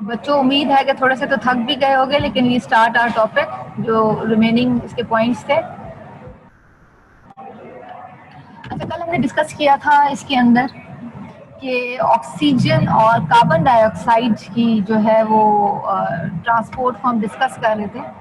बच्चों, उम्मीद है कि थोड़े से तो थक भी गए होंगे, लेकिन वी स्टार्ट आवर टॉपिक जो रिमेनिंग इसके पॉइंट्स थे। अच्छा, कल हमने डिस्कस किया था इसके अंदर कि ऑक्सीजन और कार्बन डाइऑक्साइड की जो है वो ट्रांसपोर्ट को हम डिस्कस कर रहे थे।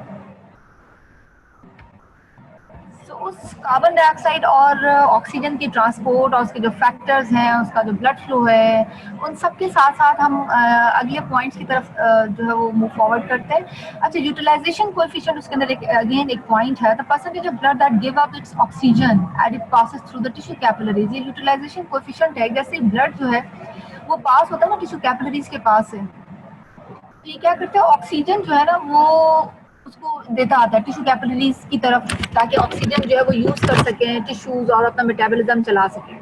तो उस कार्बन डाइऑक्साइड और ऑक्सीजन की ट्रांसपोर्ट और उसके जो फैक्टर्स हैं, उसका जो ब्लड फ्लो है, उन सब के साथ साथ हम अगले पॉइंट्स की तरफ जो है वो मूव फॉरवर्ड करते हैं। अच्छा, यूटिलाइजेशन कोएफिशिएंट उसके अंदर एक अगेन एक पॉइंट है, the percentage of blood that give up its oxygen as it passes through the tissue capillaries. ये यूटिलाइजेशन कोएफिशिएंट है, जैसे ब्लड जो है वो पास होता है ना टिश्यू कैपिलरीज के पास से, ये क्या करते हैं, ऑक्सीजन जो है ना वो उसको देता आता है टिश्यू कैपिलरीज की तरफ, ताकि ऑक्सीजन जो है वो यूज कर सकें टिश्यूज और अपना मेटाबॉलिज्म चला सकें।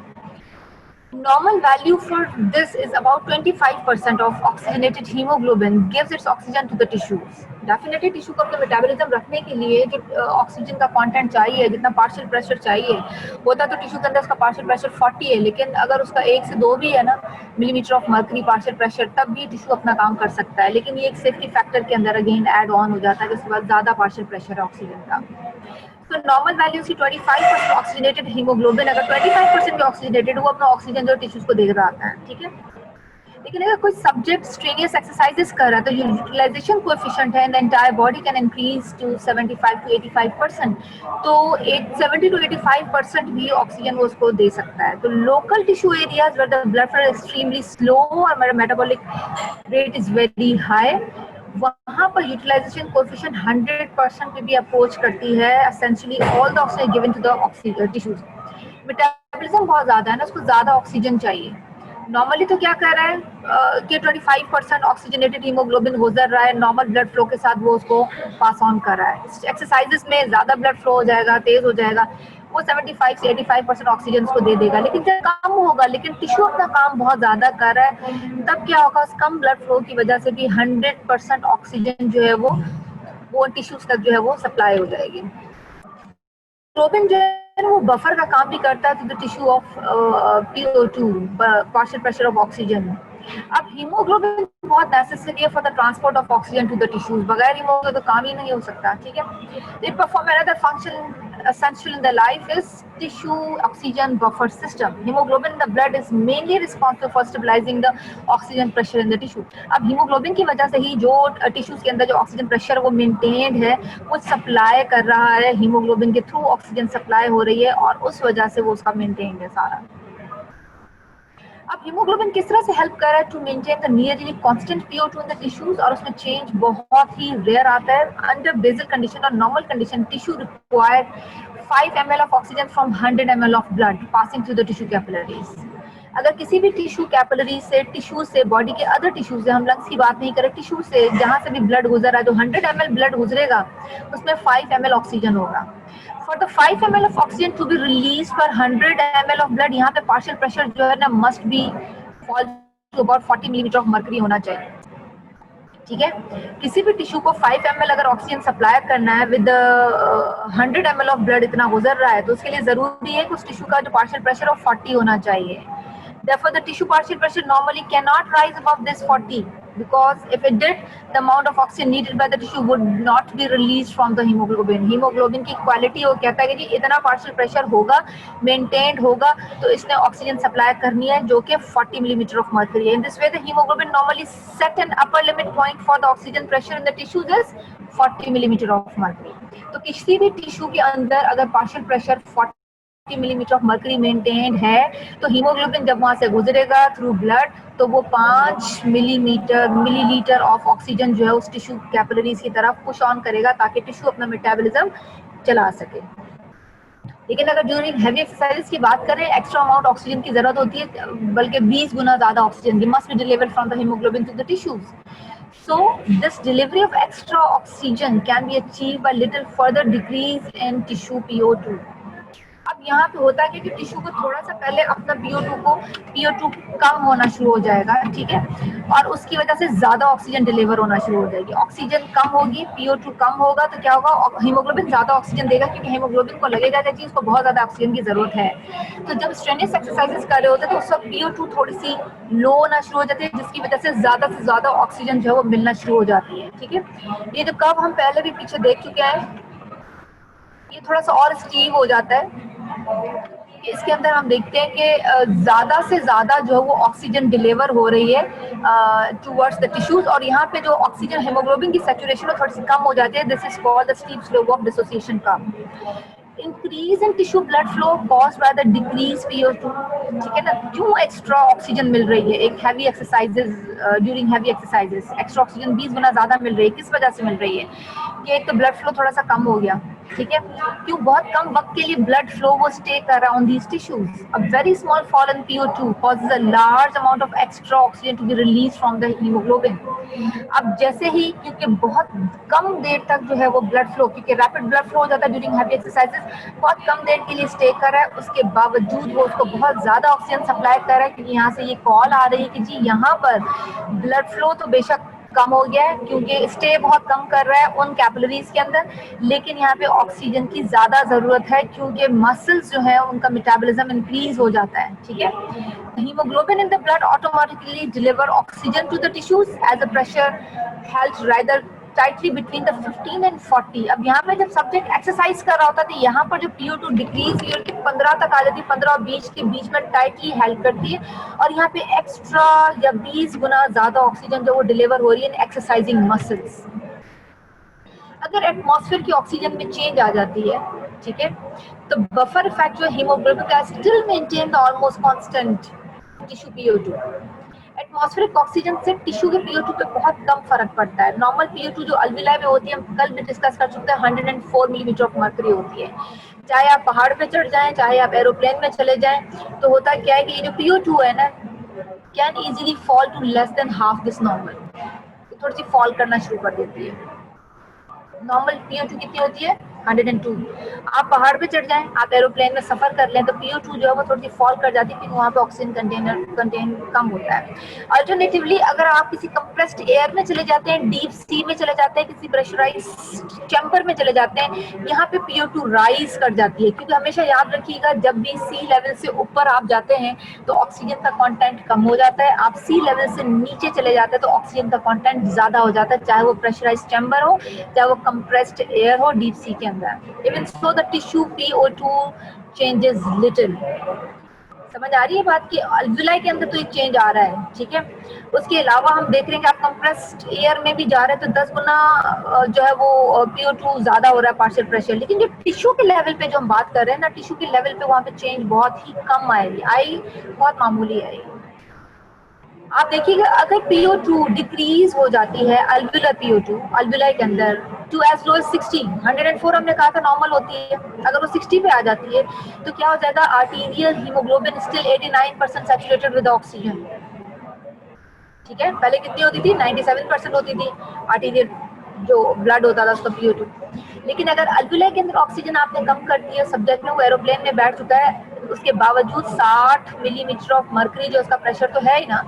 Normal value for this is about 25% of oxygenated hemoglobin gives its oxygen to the tissues. Definitely tissue को अपना मेटाबॉलिज्म रखने के लिए जो ऑक्सीजन का कंटेंट चाहिए, जितना पार्शियल प्रेशर चाहिए होता तो टिश्यू के अंदर उसका पार्शियल प्रेशर 40 है, लेकिन अगर उसका 1 से 2 भी है ना millimetre of mercury partial pressure, तब भी टिश्यू अपना काम कर सकता है। लेकिन ये एक सेफ्टी फैक्टर के अंदर अगेन ऐड ऑन हो जाता है कि उसके बाद ज़्यादा पार्शियल प्रेशर है ऑक्सीजन का। तो नॉर्मल वैल्यू की 25% ऑक्सीजनेटेड हीमोग्लोबिन, अगर 25% भी ऑक्सीजनेटेड, वो अपना ऑक्सीजन जो टिश्यूज को दे रहा आता है, ठीक है। लेकिन अगर कोई सब्जेक्ट स्ट्रेनियस एक्सरसाइजेस कर रहा है तो यूटिलाइजेशन कोएफिशिएंट है in the entire body can increase to 75 to 85%। तो एक 70 टू 85% भी ऑक्सीजन वो उसको दे सकता है। तो local tissue areas where the blood flow extremely slow और metabolic rate is very high, वहाँ पर यूटिलाइजेशन कोएफिशिएंट 100% पे भी अप्रोच करती है। Essentially all the oxygen given to the oxygen tissues. Metabolism बहुत ज़्यादा है ना, उसको ज़्यादा ऑक्सीजन चाहिए। नॉर्मली तो क्या कर रहा है कि 25% ऑक्सीजनेटेड हीमोग्लोबिन गुजर रहा है, नॉर्मल ब्लड फ्लो के साथ वो उसको पास ऑन कर रहा है। एक्सरसाइजेस में ज़्यादा ब्लड फ्लो हो जाएगा, तेज़ हो जाएगा, वो 75 से 85% ऑक्सीजन उसको दे देगा। लेकिन जब कम होगा, लेकिन टिश्यू अपना काम बहुत ज़्यादा कर रहा है, तब क्या होगा, उस कम ब्लड फ्लो की वजह से भी 100% ऑक्सीजन जो है वो टिश्यूज तक जो है वो सप्लाई हो जाएगी। हीमोग्लोबिन जो है वो बफर का काम भी करता है to the tissue of PO2, partial pressure of oxygen. अब हीमोग्लोबिन बहुत नेसेसरी है for the transport of oxygen to the tissues, बगैर हीमोग्लोबिन तो काम ही नहीं हो सकता, ठीक है। It perform another function essential in the life is tissue oxygen buffer system. Hemoglobin in the blood is mainly responsible for stabilizing the oxygen pressure in the tissue. अब हीमोग्लोबिन की वजह से ही जो टिश्यूज के अंदर जो ऑक्सीजन प्रेशर वो maintained है, वो सप्लाई कर रहा है, हीमोग्लोबिन के थ्रू ऑक्सीजन सप्लाई हो रही है और उस वजह से वो उसका मेंटेन्ड है सारा। अब हीमोग्लोबिन किस तरह से हेल्प कर रहा है to maintain the nearly constant PO2 in the tissues, और उसमें चेंज बहुत ही रेयर आता है। अंडर बेसल कंडीशन और normal condition tissue require 5 ml of oxygen from 100 ml of blood passing through the tissue capillaries. अगर किसी भी टिश्यू कैपिलरी से, टिश्यू से, बॉडी के अदर टिश्यू से, हम लंग्स की बात नहीं करें, टिश्यू से जहाँ से भी ब्लड गुजर रहा है, जो 100 ml ब्लड गुजरेगा उसमें 5 ml ऑक्सीजन होगा। For the 5 ml of oxygen to be released per 100 ml of blood, यहाँ पे पार्शियल प्रेशर जो है ना must be fall to about 40 millimetre of mercury होना चाहिए, ठीक है। किसी भी टिश्यू को 5 ml अगर ऑक्सीजन सप्लाई करना है विद 100 ml ऑफ ब्लड इतना गुजर रहा है, तो उसके लिए जरूरी है कि उस टिश्यू का जो पार्शियल प्रेशर ऑफ 40 होना चाहिए। Therefore, the tissue partial pressure normally cannot rise above this 40, because if it did, the amount of oxygen needed by the tissue would not be released from the hemoglobin. Hemoglobin की quality वो कहता है कि जी इतना partial pressure होगा, maintained होगा, तो इसने ऑक्सीजन सप्लाई करनी है जो कि 40 मिलीमीटर ऑफ मर्करी है। In this way, the hemoglobin normally set an upper limit point for the oxygen pressure in the tissues is 40 millimetre of mercury. तो किसी भी टिश्यू के अंदर अगर partial pressure 40 millimetre of mercury maintain है, तो haemoglobin जब वहां से गुजरेगा थ्रू ब्लड, तो वो 5 मिलीलीटर ऑफ ऑक्सीजन जो है उस टिश्यू कैपिलरीज की तरफ पुश ऑन करेगा, ताकि टिश्यू अपना मेटाबॉलिज्म चला सके। लेकिन अगर ड्यूरिंग हैवी एक्सरसाइज की बात करें, एक्स्ट्रा अमाउंट ऑक्सीजन की जरूरत होती है, बल्कि 20 गुना ज्यादा oxygen must be delivered from the haemoglobin to the tissues. So this delivery of extra oxygen can be achieved by little further decrease in tissue PO2. अब यहाँ पे होता है कि टिश्यू को थोड़ा सा पहले अपना PO2 कम होना शुरू हो जाएगा, ठीक है, और उसकी वजह से ज्यादा ऑक्सीजन डिलीवर होना शुरू हो जाएगी। ऑक्सीजन कम होगी, PO2 कम होगा, तो क्या होगा, हीमोग्लोबिन ज्यादा ऑक्सीजन देगा, क्योंकि हीमोग्लोबिन को लगेगा कि उसको बहुत ज्यादा ऑक्सीजन की जरूरत है। तो जब स्ट्रेनियस एक्सरसाइजेस कर रहे होते हैं तो उस वक्त PO2 थोड़ी सी लो होना शुरू हो जाती है, जिसकी वजह से ज्यादा ऑक्सीजन जो है वो मिलना शुरू हो जाती है, ठीक है। ये जो कर्व हम पहले भी पीछे देख चुके हैं, ये थोड़ा सा और स्टीव हो जाता है। इसके अंदर हम देखते हैं कि ज्यादा से ज्यादा जो है वो ऑक्सीजन डिलीवर हो रही है टुवर्ड्स द टिश्यूज, और यहाँ पे जो ऑक्सीजन हेमोग्लोबिन की सैचुरेशन थोड़ी सी कम हो जाती है। This is called the steep slope of dissociation curve. Increase in tissue blood flow caused by the decrease PO2, ठीक है ना। क्यों एक्स्ट्रा ऑक्सीजन मिल रही है एक heavy exercises, during heavy exercises extra oxygen 20 गुना ज्यादा मिल रही है, किस वजह से मिल रही है कि एक तो ब्लड फ्लो थोड़ा सा कम हो गया, ठीक है। क्यों, बहुत कम वक्त के लिए ब्लड फ्लो वो स्टे कर रहा on these tissues. A very small fall in PO2 causes a large amount of extra oxygen to be released from the hemoglobin। अब जैसे ही, क्योंकि बहुत कम देर तक जो है वो ब्लड फ्लो, क्योंकि रैपिड ब्लड फ्लो हो जाता है ड्यूरिंग हैवी एक्सरसाइजेस, बहुत कम देर के लिए स्टे कर रहा है, उसके बावजूद वो उसको बहुत ज्यादा ऑक्सीजन सप्लाई कर रहा है, क्योंकि यहाँ से ये कॉल आ रही है कि जी यहाँ पर ब्लड फ्लो तो बेशक कम हो गया है, क्योंकि स्टे बहुत कम कर रहा है उन कैपिलरीज के अंदर, लेकिन यहाँ पे ऑक्सीजन की ज्यादा जरूरत है, क्योंकि मसल्स जो है उनका मेटाबॉलिज्म इंक्रीज हो जाता है, ठीक है। hemoglobin in the blood automatically deliver oxygen to the tissues as the pressure held rather tightly between the 15 and 40। अब यहाँ पे जब सब्जेक्ट एक्सरसाइज कर रहा होता है तो यहाँ पर जो PO2 डिक्रीज हुई होती है 15 तक आ जाती है, 15 और 20 के बीच में टाइटली हेल्प करती है, और यहाँ पे एक्स्ट्रा या 20 गुना ज्यादा ऑक्सीजन जो वो डिलीवर हो रही है एक्सरसाइजिंग मसल्स। अगर एटमॉस्फेयर की ऑक्सीजन में चेंज आ जाती है, ठीक है, तो बफर इफेक्ट जो हीमोग्लोबिन का still maintain the almost constant tissue PO2। Atmospheric oxygen से टिश्यू के PO2 पे बहुत कम फर्क पड़ता है। नॉर्मल PO2 जो अल्विलाई में होती है, हम कल भी डिस्कस कर चुके हैं, 104 मिलीमीटर ऑफ मर्करी होती है। चाहे आप पहाड़ पे चढ़ जाएं, चाहे आप एरोप्लेन में चले जाएं, तो होता क्या है कि ये जो PO2 है ना, can easily fall to less than half this normal, थोड़ी सी फॉल करना शुरू कर देती है। नॉर्मल PO2 कितनी होती है, 102। आप पहाड़ पे चढ़ जाएं, आप एरोप्लेन में सफर कर लें, तो PO2 जो है वो थोड़ी सी फॉल कर जाती है, क्योंकि वहाँ पे ऑक्सीजन कंटेन कम होता है। अल्टरनेटिवली अगर आप किसी कंप्रेस्ड एयर में चले जाते हैं, डीप सी में चले जाते हैं, किसी प्रेशराइज चैम्बर में चले जाते हैं, यहाँ पे PO2 राइज कर जाती है, क्योंकि हमेशा याद रखिएगा जब भी सी लेवल से ऊपर आप जाते हैं तो ऑक्सीजन का कंटेंट कम हो जाता है, आप सी लेवल से नीचे चले जाते हैं तो ऑक्सीजन का कंटेंट ज्यादा हो जाता है, चाहे वो प्रेशराइज चैम्बर हो, चाहे वो कंप्रेस्ड एयर हो डीप सी के अंदर। Even so the tissue PO2 changes little. समझ आ रही है बात कि अल्विलाई के अंदर तो एक चेंज आ रहा है, ठीक है। उसके अलावा हम देख रहे हैं कि आप कंप्रेस्ड एयर में भी जा रहे हैं तो 10 गुना जो है वो PO2 ज्यादा हो रहा है पार्शियल प्रेशर, लेकिन जो टिश्यू के लेवल पे जो हम बात कर रहे हैं ना, टिश्यू के लेवल पे वहाँ पे चेंज बहुत ही कम आई, बहुत मामूली आई। आप देखिएगा अगर PO2 डिक्रीज हो जाती है, अल्वुलर PO2 अल्वुलाई के अंदर टू एज लो एज 60, 104 हमने कहा था नॉर्मल होती है, अगर वो 60 पे आ जाती है तो क्या हो जाएगा, arterial haemoglobin still 89% saturated with oxygen, ठीक है। पहले कितनी होती थी, 97% होती थी आर्टीरियल जो ब्लड होता था उसका PO2। लेकिन अगर अल्वुलाई के अंदर ऑक्सीजन आपने कम कर दी है, सब्जेक्ट में वो एरोप्लेन में बैठ चुका है, उसके बावजूद 60 मिलीमीटर ऑफ मर्करी जो उसका प्रेशर तो है ही ना,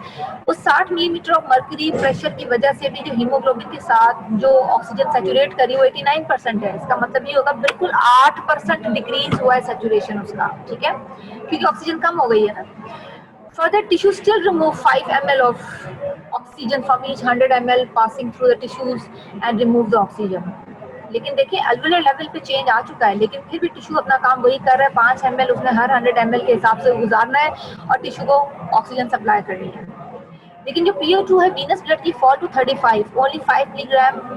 उस 60 मिलीमीटर ऑफ मर्करी प्रेशर की वजह से भी जो हीमोग्लोबिन के साथ जो ऑक्सीजन सैचुरेट करी वो 89% है। इसका मतलब ये होगा बिल्कुल 8% डिक्रीज हुआ है सैचुरेशन उसका, ठीक है, क्योंकि ऑक्सीजन कम हो गई है ना। Further, tissue still remove 5 ml of oxygen from each 100 ml passing through the tissues and remove the oxygen। लेकिन देखिए अल्वुलर लेवल पे चेंज आ चुका है, लेकिन फिर भी टिश्यू अपना काम वही कर रहा है, 5 ml उसने हर 100 ml के हिसाब से गुजारना है और टिश्यू को ऑक्सीजन सप्लाई करनी है। लेकिन जो PO2 है वीनस ब्लड की fall to 35, only 5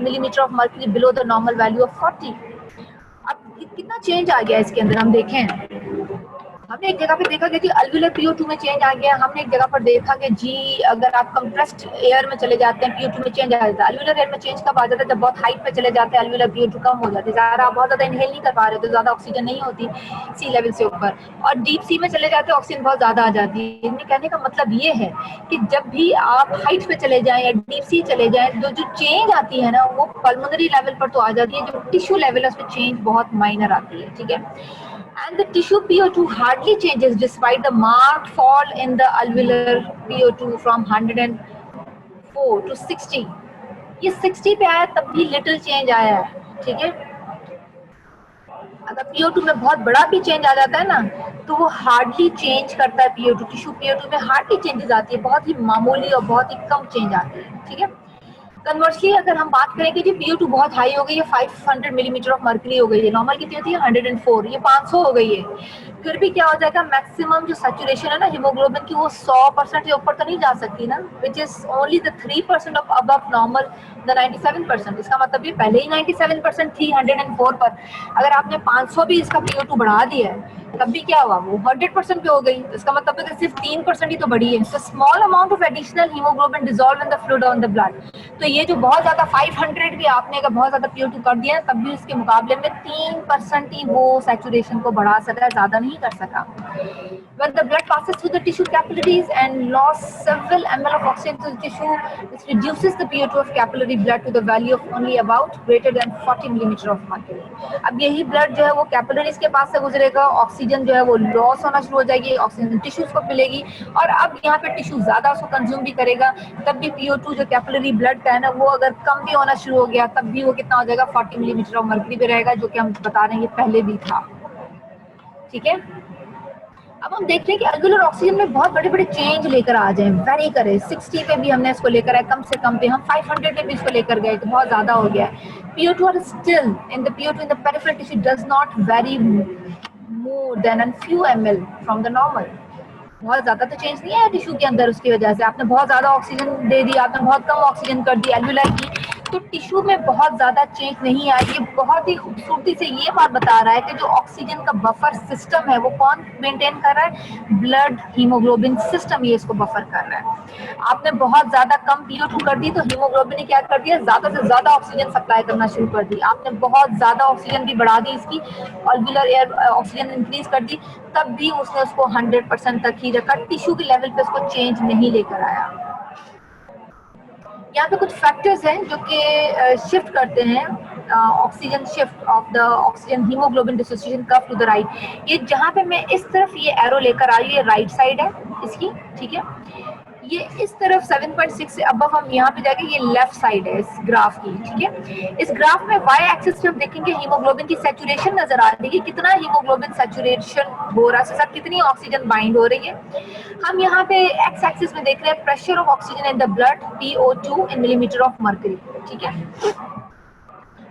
millimetre of mercury below the normal value of 40। अब कितना चेंज आ गया इसके अंदर, हम देखें, हमने एक जगह पे देखा कि अल्वुलर PO2 में चेंज आ गया, हमने एक जगह पर देखा कि जी अगर आप कंप्रेस्ड एयर में चले जाते हैं PO2 में चेंज आ जाता है। अल्वुलर एयर में चेंज कब आ जाता है, जब बहुत हाइट पे चले जाते हैं अल्वुलर PO2 कम हो जाती है, ज़्यादा आप बहुत ज़्यादा इनहेल नहीं कर पा रहे, तो ज़्यादा ऑक्सीजन नहीं होती सी लेवल से ऊपर, और डीप सी में चले जाते हैं ऑक्सीजन बहुत ज़्यादा आ जाती है। इनमें कहने का मतलब ये है कि जब भी आप हाइट पे चले जाएं या डीप सी चले जाएं, जो चेंज आती है ना वो पल्मोनरी लेवल पर तो आ जाती है, जो टिश्यू लेवल है उस पर चेंज बहुत माइनर आती है, ठीक है। And the tissue PO2 hardly changes despite the marked fall in the alveolar PO2 from 104 to 60. ये 60 पे आया तब भी लिटिल चेंज आया है, ठीक है। अगर PO2 में बहुत बड़ा भी चेंज आ जाता है ना, तो वो हार्डली चेंज करता है PO2, टिश्यू PO2 में हार्डली चेंजेस आती है, बहुत ही मामूली और बहुत ही कम चेंज आती है, ठीक है। कन्वर्सली अगर हम बात करें कि जी PO2 बहुत हाई हो गई है, 500 मिलीमीटर ऑफ मर्करी हो गई है, नॉर्मल कितनी होती है 104, ये 500 हो गई है, फिर भी क्या हो जाएगा, मैक्सिमम जो सैचुरेशन है ना हीमोग्लोबिन की वो 100% से ऊपर तो नहीं जा सकती ना, which is only the 3% of above normal the 97%। इसका मतलब ये पहले ही 97% थी 104 पर, अगर आपने 500 भी इसका PO2 बढ़ा दिया है तब भी क्या हुआ, वो 100% पे हो गई। इसका मतलब है कि सिर्फ 3% ही तो बढ़ी है। तो small amount of additional haemoglobin dissolve in the fluid on the blood. तो ये जो बहुत ज्यादा 500 भी आपने अगर बहुत ज्यादा PO2 कर दिया तब भी उसके मुकाबले में 3% ही वो सैचुरेशन को बढ़ा सका, ज्यादा नहीं कर सका। When the blood passes through the tissue capillaries and lost several ml of oxygen to the tissue, this reduces the PO2 of capillary blood to the value of only about greater than 40 millimeter of mercury. अब यही blood जो है वो capillaries के पास से गुजरेगा, oxygen जो है वो लॉस होना शुरू हो जाएगी, ऑक्सीजन टिश्यूज को मिलेगी, और अब यहाँ पे टिश्यू ज्यादा उसको कंज्यूम भी करेगा, तब भी PO2 जो कैपिलरी ब्लड का है ना वो अगर कम भी होना शुरू हो गया तब भी वो कितना हो जाएगा, 40 मिलीमीटर ऑफ मर्करी पे रहेगा, जो कि हम बता रहे हैं ये पहले भी था, ठीक है। अब हम देखते हैं कि अलवेलर ऑक्सीजन में बहुत बड़े बड़े चेंज लेकर आ जाए, वेरी करे 60 पे भी हमने इसको लेकर आए, कम से कम पे हम 500 पे भी इसको लेकर गए तो बहुत ज्यादा हो गया है। PO2 are still in the PO2 in the peripheral tissue does not vary more than a few ml from the normal। बहुत ज्यादा तो चेंज नहीं है टिश्यू के अंदर, उसकी वजह से आपने बहुत ज्यादा ऑक्सीजन दे दी, आपने बहुत कम ऑक्सीजन कर दी एल्वुलर की, तो टिश्यू में बहुत ज्यादा चेंज नहीं आया। ये बहुत ही खूबसूरती से ये बात बता रहा है कि जो ऑक्सीजन का बफर सिस्टम है वो कौन मेंटेन कर रहा है, ब्लड हीमोग्लोबिन सिस्टम ये इसको बफर कर रहा है। आपने बहुत ज्यादा कम PO2 कर दी तो हीमोग्लोबिन ने क्या कर दिया, ज्यादा से ज्यादा ऑक्सीजन सप्लाई करना शुरू कर दी। आपने बहुत ज्यादा ऑक्सीजन भी बढ़ा दी, इसकी ऑल्वुलर एयर ऑक्सीजन इंक्रीज कर दी, तब भी उसने उसको 100% तक ही रखा, टिश्यू के लेवल पे उसको चेंज नहीं लेकर आया। यहाँ पे कुछ फैक्टर्स हैं जो कि शिफ्ट करते हैं oxygen shift of the oxygen haemoglobin dissociation curve to the right. ये जहाँ पे मैं इस तरफ ये एरो लेकर आई, ये राइट साइड है इसकी, ठीक है। ये इस तरफ 7.6 से अबव हम यहाँ पे जाके, ये लेफ्ट साइड है इस ग्राफ की, ठीक है। इस ग्राफ में वाई एक्सिस पे हम देखेंगे हीमोग्लोबिन की सैचुरेशन नजर आ रही है, कितना हीमोग्लोबिन सैचुरेशन हो रहा है, कितनी ऑक्सीजन बाइंड हो रही है। हम यहाँ पे एक्स एक्सिस में देख रहे हैं pressure of oxygen in the blood PO2 in millimetre of mercury, ठीक है।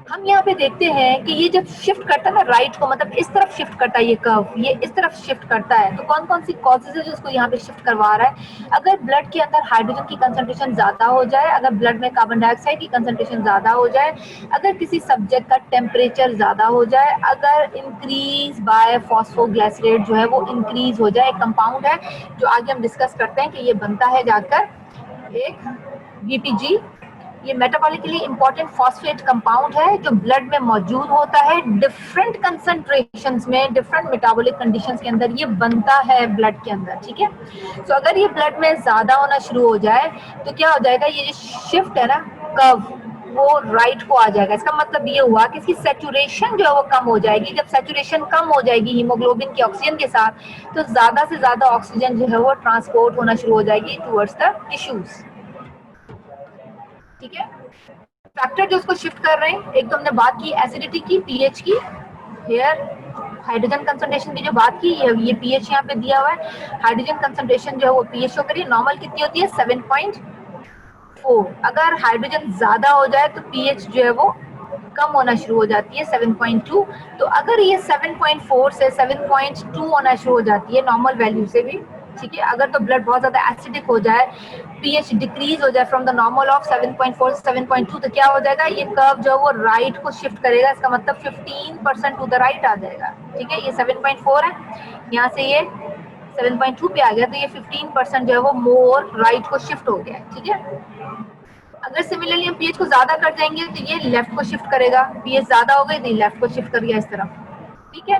हम यहाँ पे देखते हैं कि ये जब शिफ्ट करता है ना राइट को, मतलब इस तरफ शिफ्ट करता है, ये कर्व ये इस तरफ शिफ्ट करता है, तो कौन कौन सी कॉजेज है जो इसको यहाँ पे शिफ्ट करवा रहा है। अगर ब्लड के अंदर हाइड्रोजन की कंसंट्रेशन ज्यादा हो जाए, अगर ब्लड में कार्बन डाइऑक्साइड की कंसंट्रेशन ज्यादा हो जाए, अगर किसी सब्जेक्ट का टेम्परेचर ज्यादा हो जाए, अगर इंक्रीज बाय फॉस्फोग्लिसरेट जो है वो इंक्रीज हो जाए, एक कंपाउंड है जो आगे हम डिस्कस करते हैं कि ये बनता है जाकर एक VPG। ये मेटाबॉलिकली इंपॉर्टेंट फॉस्फेट कंपाउंड है जो ब्लड में मौजूद होता है डिफरेंट कंसंट्रेशंस में, डिफरेंट मेटाबॉलिक कंडीशंस के अंदर ये बनता है ब्लड के अंदर, ठीक है। तो अगर ये ब्लड में ज्यादा होना शुरू हो जाए तो क्या हो जाएगा, ये जो शिफ्ट है ना कर्व वो राइट को आ जाएगा। इसका मतलब ये हुआ कि इसकी सैचुरेशन जो है वो कम हो जाएगी। जब सैचुरेशन कम हो जाएगी हीमोग्लोबिन की ऑक्सीजन के साथ, तो ज्यादा से ज्यादा ऑक्सीजन जो है वो ट्रांसपोर्ट होना शुरू हो जाएगी टुवर्ड्स द टिश्यूज, ठीक है। फैक्टर जो उसको शिफ्ट कर रहे हैं, एक तो हमने बात की एसिडिटी की, pH की, हेयर हाइड्रोजन कंसंट्रेशन की जो बात की, ये pH यहाँ पे दिया हुआ है, हाइड्रोजन कंसंट्रेशन जो है वो pH शो करिए, नॉर्मल कितनी होती है 7.4। अगर हाइड्रोजन ज्यादा हो जाए तो pH जो है वो कम होना शुरू हो जाती है 7.2। तो अगर ये 7.4 से 7.2 होना शुरू हो जाती है नॉर्मल वैल्यू से भी, ठीक है। अगर तो ब्लड बहुत ज्यादा एसिडिक हो जाए, pH डिक्रीज हो जाए फ्रॉम द नॉर्मल ऑफ 7.4 से 7.2, तो क्या हो जाएगा, ये कर्व जो वो राइट को शिफ्ट करेगा। इसका मतलब 15% टू द राइट आ जाएगा, ठीक है। ये 7.4 है, यहाँ से ये 7.2 पे आ गया, तो ये 15% जो है वो मोर राइट को शिफ्ट हो गया, ठीक है। अगर सिमिलरली हम pH को ज्यादा कर देंगे तो ये लेफ्ट को शिफ्ट करेगा, pH ज्यादा हो गई तो लेफ्ट को शिफ्ट कर गया इस तरफ, ठीक है।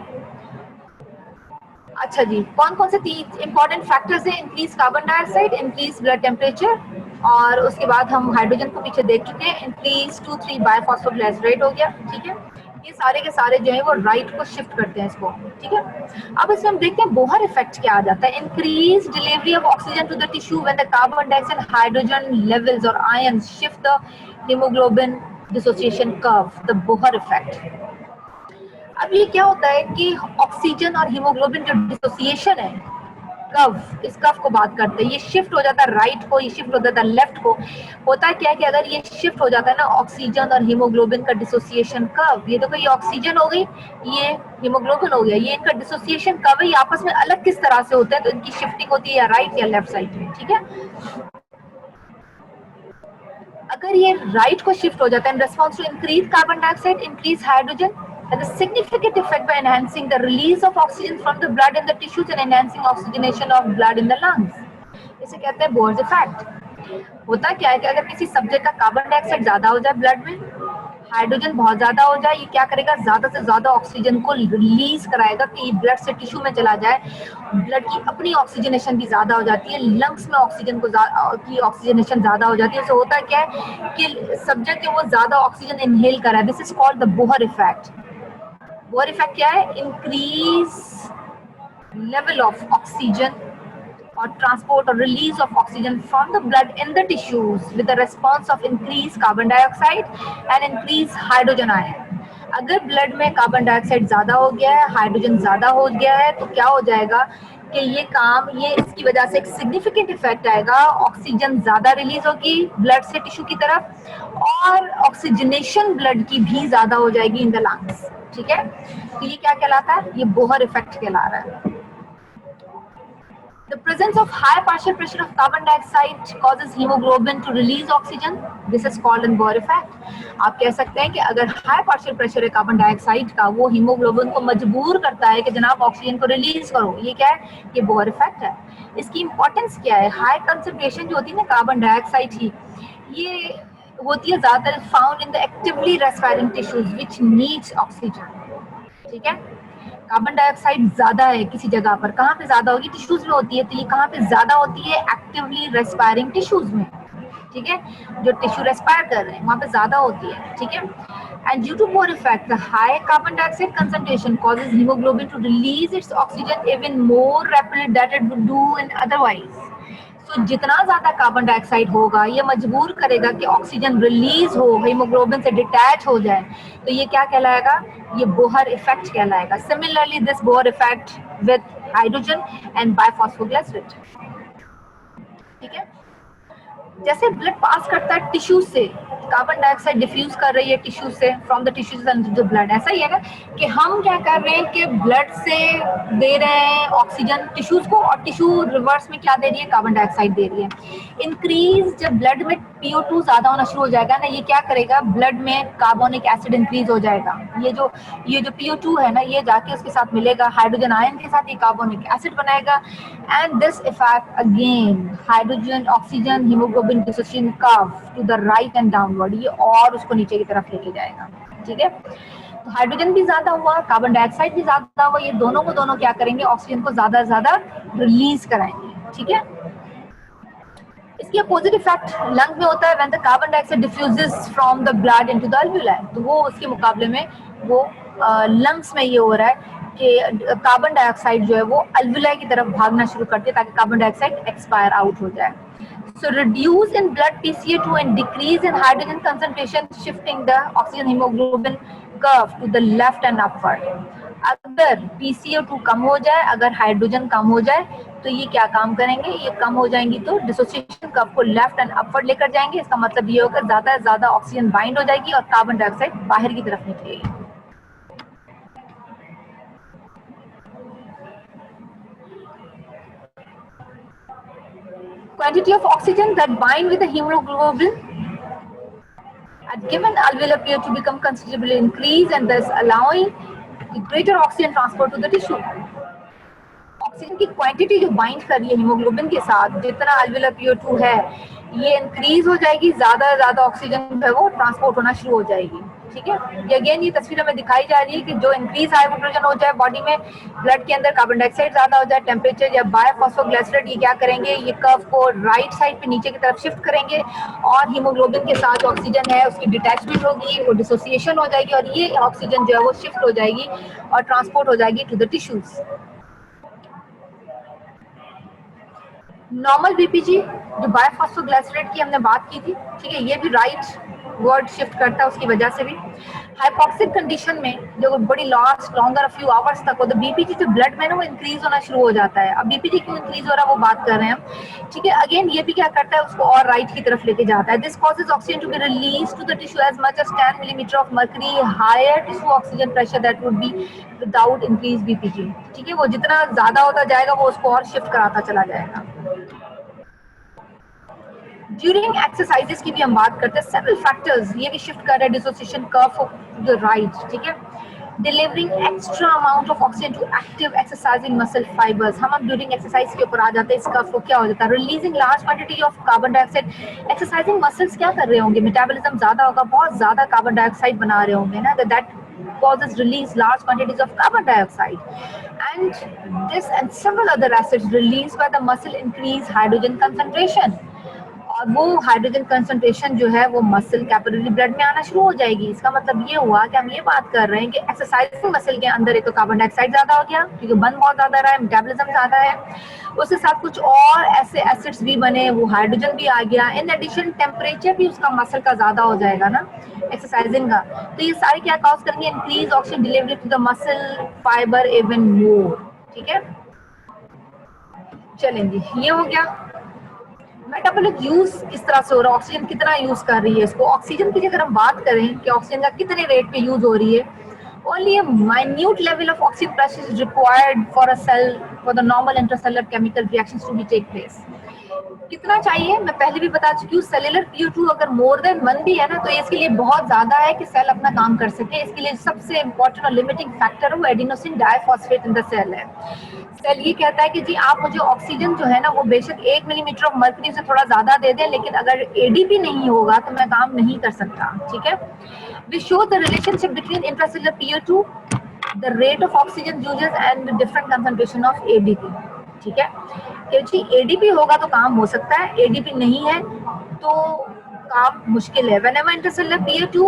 अच्छा जी, कौन कौन से तीन इंपॉर्टेंट फैक्टर्स हैं, increase carbon dioxide, increase blood temperature, और उसके बाद हम हाइड्रोजन को पीछे देख चुके हैं, इंक्रीज 2,3 बायफॉस्फोग्लिसरेट हो गया, ठीक है। ये सारे के सारे जो है वो राइट को शिफ्ट करते हैं इसको, ठीक है। अब इसमें हम देखते हैं बोहर इफेक्ट क्या आ जाता है। Increase delivery of oxygen to the tissue when the carbon dioxide hydrogen levels और ions shift the haemoglobin dissociation curve, the Bohr effect. अब ये क्या होता है कि ऑक्सीजन और हीमोग्लोबिन जो डिसोसिएशन है, कव, इस कव को बात करते हैं, ये शिफ्ट हो जाता है राइट को, ये शिफ्ट हो जाता है लेफ्ट को। होता है क्या है कि अगर ये शिफ्ट हो जाता है ना ऑक्सीजन और हीमोग्लोबिन का डिसोसिएशन कव, ये देखो ये ऑक्सीजन हो गई, ये हीमोग्लोबिन हो गया, ये इनका डिसोसिएशन कव है, ये आपस में अलग किस तरह से होते हैं, तो इनकी शिफ्टिंग होती है या राइट या लेफ्ट साइड में, ठीक है। अगर ये राइट को शिफ्ट हो जाता है in response to increase carbon dioxide, increase hydrogen, has a significant effect by enhancing the release of oxygen from the blood in the tissues and enhancing oxygenation of blood in the lungs. इसे कहते हैं Bohr's effect. होता क्या है कि अगर किसी subject का कार्बन डाइऑक्साइड ज्यादा हो जाए ब्लड में, हाइड्रोजन बहुत ज्यादा हो जाए, ये क्या करेगा, ज्यादा से ज्यादा ऑक्सीजन को रिलीज कराएगा कि ब्लड से टिश्यू में चला जाए। ब्लड की अपनी ऑक्सीजनेशन भी ज्यादा हो जाती है, लंग्स में ऑक्सीजन की ऑक्सीजनेशन ज्यादा हो जाती है। तो होता क्या है कि सब्जेक्ट वो ज्यादा ऑक्सीजन इनहेल कर रहा है, this is called the Bohr effect. Bohr effect क्या है, increase level of oxygen or transport or release of oxygen from the blood in the tissues with the response of increased carbon dioxide and increased hydrogen ion. अगर blood में carbon dioxide ज्यादा हो गया है, hydrogen ज्यादा हो गया है, तो क्या हो जाएगा कि ये इसकी वजह से एक सिग्निफिकेंट इफेक्ट आएगा, ऑक्सीजन ज्यादा रिलीज होगी ब्लड से टिश्यू की तरफ और ऑक्सीजनेशन ब्लड की भी ज्यादा हो जाएगी इन द लंग्स, ठीक है। तो ये क्या कहलाता है, ये बोहर इफेक्ट कहला रहा है। The presence of high partial pressure of carbon dioxide causes hemoglobin to release oxygen. This is called an Bohr effect. आप कह सकते हैं कि अगर हाई पार्शियल प्रेशर है कार्बन डाइऑक्साइड का, वो हीमोग्लोबिन को मजबूर करता है कि जनाब ऑक्सीजन को रिलीज करो। ये क्या है, ये बोहर इफेक्ट है। इसकी इंपॉर्टेंस क्या है, हाई कंसंट्रेशन जो होती है ना कार्बन डाइऑक्साइड की, ये होती है ज्यादातर found in the actively respiring tissues which needs oxygen, ठीक है। कार्बन डाइऑक्साइड ज्यादा है किसी जगह पर, कहाँ पे ज्यादा होगी, टिश्यूज में होती है, तो ये कहाँ पे ज्यादा होती है, एक्टिवली रेस्पायरिंग टिश्यूज में, ठीक है, जो टिश्यू रेस्पायर कर रहे हैं वहां पे ज्यादा होती है, ठीक है। And due to Bohr effect the high carbon dioxide concentration causes haemoglobin to release its oxygen even more rapidly that it would do in otherwise. तो जितना ज्यादा कार्बन डाइऑक्साइड होगा, ये मजबूर करेगा कि ऑक्सीजन रिलीज हो, हीमोग्लोबिन से डिटैच हो जाए, तो ये क्या कहलाएगा, ये बोहर इफेक्ट कहलाएगा। Similarly this Bohr effect with hydrogen and biphosphoglycerate, ठीक है। जैसे ब्लड पास करता है टिश्यू से, कार्बन डाइऑक्साइड डिफ्यूज कर रही है टिश्यू से, from the tissues and the blood, ऐसा ही है ना कि हम क्या कर रहे हैं कि ब्लड से दे रहे हैं ऑक्सीजन टिश्यूज को और टिश्यू रिवर्स में क्या दे रही है, कार्बन डाइऑक्साइड दे रही है। इंक्रीज जब ब्लड में PO2 ज्यादा होना शुरू हो जाएगा ना, ये क्या करेगा, ब्लड में कार्बोनिक एसिड इंक्रीज हो जाएगा। ये जो PO2 है ना, ये जाके उसके साथ मिलेगा हाइड्रोजन आयन के साथ, ये कार्बोनिक एसिड बनाएगा। And this effect again hydrogen oxygen haemoglobin dissociation curve to the right and downward, ये और उसको नीचे की तरफ लेके जाएगा, ठीक है। तो हाइड्रोजन भी ज्यादा हुआ, कार्बन डाइऑक्साइड भी ज्यादा हुआ, ये दोनों को दोनों क्या करेंगे, ऑक्सीजन को ज्यादा से ज्यादा रिलीज कराएंगे, ठीक है। इसकी अपोजिट इफेक्ट लंग में होता है, when the carbon dioxide diffuses from the blood into the alveoli, तो वो उसके मुकाबले में वो लंग्स में ये हो रहा है कि कार्बन डाइऑक्साइड जो है वो अल्वेओलाई की तरफ भागना शुरू करती है ताकि कार्बन डाइऑक्साइड एक्सपायर आउट हो जाए। So reduce in blood PCO2 and decrease in hydrogen concentration, shifting the oxygen hemoglobin curve to the left and upward. अगर PCO2 कम हो जाए, अगर हाइड्रोजन कम हो जाए, तो ये क्या काम करेंगे, ये कम हो जाएंगी तो डिसोसिएशन कर्व को लेफ्ट एंड अपवर्ड लेकर जाएंगे। इसका मतलब ये होगा ज्यादा से ज्यादा ऑक्सीजन बाइंड हो जाएगी और कार्बन डाइऑक्साइड बाहर की तरफ निकलेगी। Quantity of oxygen that bind with the hemoglobin at given alveolar appear to become considerably increased and thus allowing greater oxygen transport to the tissue. Oxygen की क्वांटिटी जो bind कर रही है हीमोग्लोबिन के साथ, जितना अल्वेओलर PO2 है, ये इंक्रीज हो जाएगी, ज्यादा ऑक्सीजन जो है वो ट्रांसपोर्ट होना शुरू हो जाएगी। ठीक है, ये अगेन ये तस्वीर हमें दिखाई जा रही है कि जो इंक्रीज हाइड्रोजन हो जाए बॉडी में, ब्लड के अंदर कार्बन डाइऑक्साइड ज्यादा हो जाए, टेम्परेचर या बायोफॉस्फोग्लिसरेट, ये क्या करेंगे, ये कर्व को राइट साइड पे नीचे की तरफ शिफ्ट करेंगे और हीमोग्लोबिन के साथ जो ऑक्सीजन है उसकी डिटैचमेंट होगी, वो डिसोसिएशन हो जाएगी और ये ऑक्सीजन जो है वो शिफ्ट हो जाएगी और ट्रांसपोर्ट हो जाएगी to the tissues. Normal BPG जो बायोफॉस्फोग्लिसरेट की हमने बात की थी, ठीक है, ये भी राइट वर्ड शिफ्ट करता है उसकी वजह से भी। हाइपोक्सिक कंडीशन में जो बड़ी लास्ट लॉन्गर फ्यू आवर्स तक हो, तो बीपीजी जो ब्लड में ना वो इंक्रीज होना शुरू हो जाता है। अब बीपीजी क्यों इंक्रीज हो रहा है वो बात कर रहे हैं हम, ठीक है। अगेन ये भी क्या करता है, उसको और राइट की तरफ लेके जाता है। This causes oxygen to be release to the tissue as much as 10 millimetre of mercury higher tissue oxygen pressure that would be without increase BPG. ठीक है, वो जितना ज्यादा होता जाएगा वो उसको और शिफ्ट कराता चला जाएगा। ड्यूरिंग एक्सरसाइजेस की भी हम बात करते हैं, सेवरल फैक्टर्स ये भी शिफ्ट कर रहे हैं dissociation curve to the right. ठीक है, delivering extra amount of oxygen to active exercising muscle fibres. हम अब ड्यूरिंग एक्सरसाइज के ऊपर आ जाते हैं, इस कर्व को क्या हो जाता है, releasing large quantity of carbon dioxide. Exercising muscles क्या कर रहे होंगे, मेटाबॉलिज्म ज्यादा होगा, बहुत ज्यादा कार्बन डाइऑक्साइड बना रहे होंगे ना, that causes release large quantities of carbon dioxide, and this and several other acids released by the muscle increase hydrogen concentration। और वो हाइड्रोजन कंसंट्रेशन जो है वो मसल कैपिलरी ब्लड में आना शुरू हो जाएगी। इसका मतलब ये हुआ कि हम ये बात कर रहे हैं कि एक्सरसाइजिंग मसल के अंदर एक तो कार्बन डाइऑक्साइड ज्यादा हो गया क्योंकि बर्न बहुत ज्यादा रहा है, मेटाबॉलिज्म ज्यादा है, उसके साथ कुछ और ऐसे एसिड्स भी बने, वो हाइड्रोजन भी आ गया। इन एडिशन टेम्परेचर भी उसका मसल का ज्यादा हो जाएगा ना एक्सरसाइजिंग का, तो ये सारे क्या कॉज करेंगे, increase oxygen delivery to the muscle fibre even more. ठीक है, चलेंगे, ये हो गया। मेटाबॉलिक यूज किस तरह से हो रहा है, ऑक्सीजन कितना यूज कर रही है इसको। ऑक्सीजन की अगर हम बात करें कि ऑक्सीजन का कितने रेट पे यूज हो रही है, only a minute level of oxygen pressure is required for a cell for the normal intracellular chemical reactions to be take place। कितना चाहिए, मैं पहले भी बता चुकी हूँ, सेलुलर PO2 अगर मोर देन 1 भी है ना तो इसके लिए बहुत ज्यादा है कि सेल अपना काम कर सके। इसके लिए सबसे इंपॉर्टेंट और लिमिटिंग फैक्टर वो adenosine diphosphate in the cell है। सेल ये कहता है कि जी आप मुझे ऑक्सीजन जो है ना वो बेशक 1 मिलीमीटर ऑफ मर्करी से थोड़ा ज्यादा दे दें, लेकिन अगर ADP नहीं होगा तो मैं काम नहीं कर सकता। ठीक है, we show the relationship between intracellular PO2, the rate of oxygen uses and different concentration of ADP। ठीक है, क्योंकि ADP होगा तो काम हो सकता है, ADP नहीं है तो काम मुश्किल है। Whenever intercellular PO2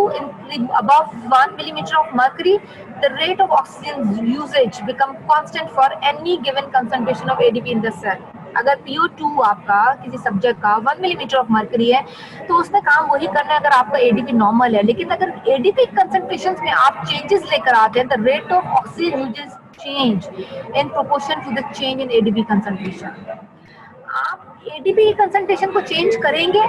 above 1 millimeter of mercury, the rate of oxygen usage become constant for any given concentration of ADP in the cell। अगर PO2 आपका किसी सब्जेक्ट का 1 मिलीमीटर ऑफ मर्करी है तो उसने काम वही करना है अगर आपका ADP नॉर्मल है। लेकिन अगर ADP कंसंट्रेशंस में आप चेंजेस लेकर आते हैं, the rate of oxygen uses change in proportion to the change in ADP concentration। आप ADP की कंसंट्रेशन को चेंज करेंगे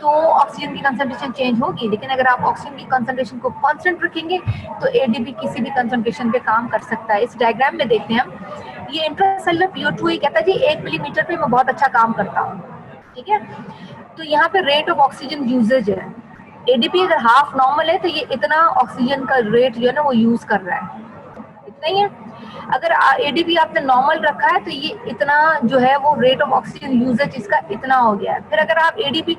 तो ऑक्सीजन की कंसंट्रेशन चेंज होगी, लेकिन अगर आप ऑक्सीजन की कंसंट्रेशन को कांस्टेंट रखेंगे तो ADP किसी भी कंसंट्रेशन पे काम कर सकता है। इस डायग्राम में देखते हैं हम, ये इंट्रासेलुलर PO2 ये कहता है जी 1 मिलीमीटर पे मैं बहुत अच्छा काम करता हूँ। ठीक है, तो यहाँ पे रेट ऑफ ऑक्सीजन यूजेज है, ADP अगर हाफ नॉर्मल है तो ये इतना ऑक्सीजन का रेट जो है ना वो यूज कर रहा है, इतना ही है। अगर ADP आपने नॉर्मल रखा है तो ये इतना जो है वो रेट ऑफ ऑक्सीजन यूजेज इसका इतना हो गया है। फिर अगर आप ADP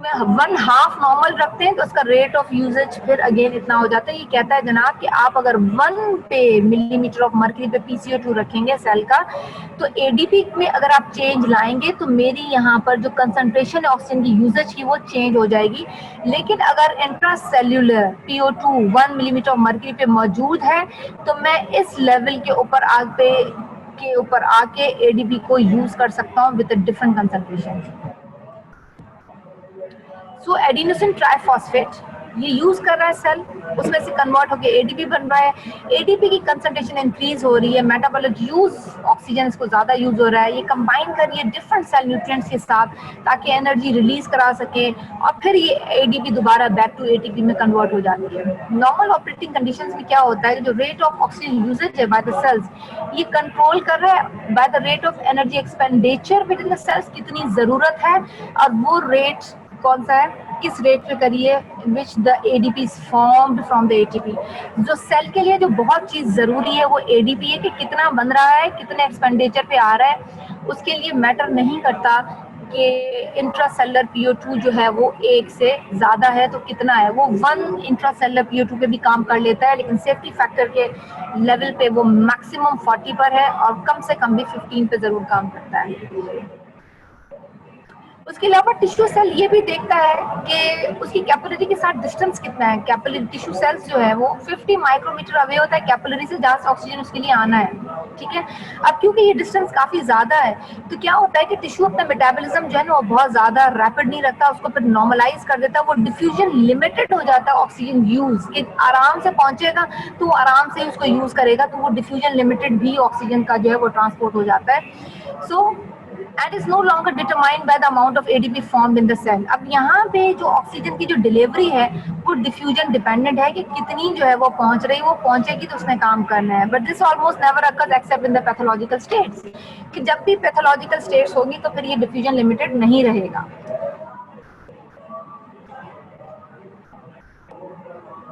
में 1/2 नॉर्मल रखते हैं तो उसका रेट ऑफ यूजेज फिर अगेन इतना हो जाता है। ये कहता है जनाब कि आप अगर 1 पे मिलीमीटर ऑफ मर्करी पे PCO2 रखेंगे सेल का, तो ADP में अगर आप चेंज लाएंगे तो मेरी यहाँ पर जो कंसंट्रेशन है ऑक्सीजन की यूजेज की वो चेंज हो जाएगी। लेकिन अगर intracellular PO2 1 millimetre of mercury पे मौजूद है तो मैं इस लेवल के ऊपर आके ADP को यूज कर सकता हूँ with different concentration. So adenosine triphosphate ये यूज कर रहा है सेल, उसमें से कन्वर्ट होकर ADP बन रहा है। ADP की कंसंट्रेशन इंक्रीज हो रही है, मेटाबॉलिक यूज ऑक्सीजन इसको ज्यादा यूज हो रहा है। ये कंबाइन कर रही है डिफरेंट सेल न्यूट्रिएंट्स के साथ ताकि एनर्जी रिलीज करा सके और फिर ये ADP दोबारा बैक टू ATP में कन्वर्ट हो जाती है। नॉर्मल ऑपरेटिंग कंडीशंस में क्या होता है, जो रेट ऑफ ऑक्सीजन यूजेज है बाय द सेल्स ये कंट्रोल कर रहा है by the rate of energy expenditure within the cells, कितनी जरूरत है और वो रेट कौन सा है, किस रेट पे करिए, which the ADP is formed from the ATP। जो सेल के लिए जो बहुत चीज जरूरी है वो ADP है कि कितना बन रहा है, कितने एक्सपेंडिचर पे आ रहा है, उसके लिए मैटर नहीं करता कि इंट्रासेलुलर PO2 जो है वो 1 से ज़्यादा है तो कितना है, वो 1 इंट्रासेलुलर PO2 पे भी काम कर लेता है, लेकिन सेफ्टी फैक्टर के लेवल पे वो मैक्सिमम 40 पर है और कम से कम भी 15 पे ज़रूर काम करता है। उसके अलावा टिश्यू सेल ये भी देखता है कि उसकी कैपिलरी के साथ डिस्टेंस कितना है। कैपिलरी टिश्यू सेल्स जो है वो 50 माइक्रोमीटर अवे होता है कैपिलरी से, जहाँ से ऑक्सीजन उसके लिए आना है, ठीक है। अब क्योंकि ये डिस्टेंस काफ़ी ज़्यादा है तो क्या होता है कि टिश्यू अपना मेटाबॉलिज्म जो है ना वो बहुत ज़्यादा रैपिड नहीं रखता, उसको फिर नॉर्मलाइज कर देता है, वो डिफ्यूजन लिमिटेड हो जाता है ऑक्सीजन यूज़ कि आराम से पहुंचेगा तो वो आराम से उसको यूज़ करेगा, तो वो डिफ्यूजन लिमिटेड भी ऑक्सीजन का जो है वो ट्रांसपोर्ट हो जाता है। सो and is no longer determined by the amount of ADP formed in the cell। अब यहाँ पे जो ऑक्सीजन की जो डिलीवरी है वो डिफ्यूजन डिपेंडेंट है कि कितनी जो है वो पहुंच रही है, वो पहुंचेगी तो उसने काम करना है। But this almost never occurs accept in the pathological states, कि जब भी पैथोलॉजिकल स्टेट्स होगी तो फिर ये डिफ्यूजन लिमिटेड नहीं रहेगा।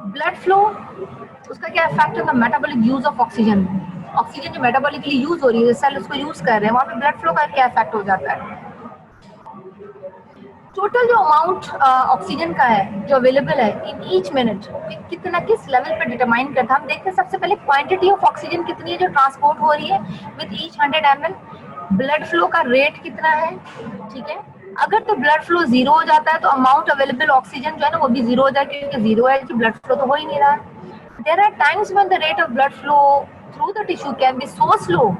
ब्लड फ्लो, उसका क्या इफेक्ट है the metabolic use of oxygen. Oxygen जो मेटाबॉलिकली यूज हो रही है, सेल उसको यूज कर रहे हैं, वहाँ पे ब्लड फ्लो का क्या इफेक्ट हो जाता है। टोटल जो अमाउंट ऑक्सीजन का है जो अवेलेबल है इन ईच मिनट, कितना किस लेवल पे डिटरमाइन करता है। हम देखते हैं सबसे पहले क्वांटिटी ऑफ ऑक्सीजन कितनी है जो ट्रांसपोर्ट हो रही है with each 100 ml। Blood flow का रेट कितना है, ठीक है। अगर तो ब्लड फ्लो जीरो हो जाता है तो अमाउंट अवेलेबल ऑक्सीजन जो है ना वो भी जीरो हो जाए, क्योंकि जीरो है कि ब्लड फ्लो तो हो ही नहीं रहा है। There are times when the rate of blood flow through the tissue can be so slow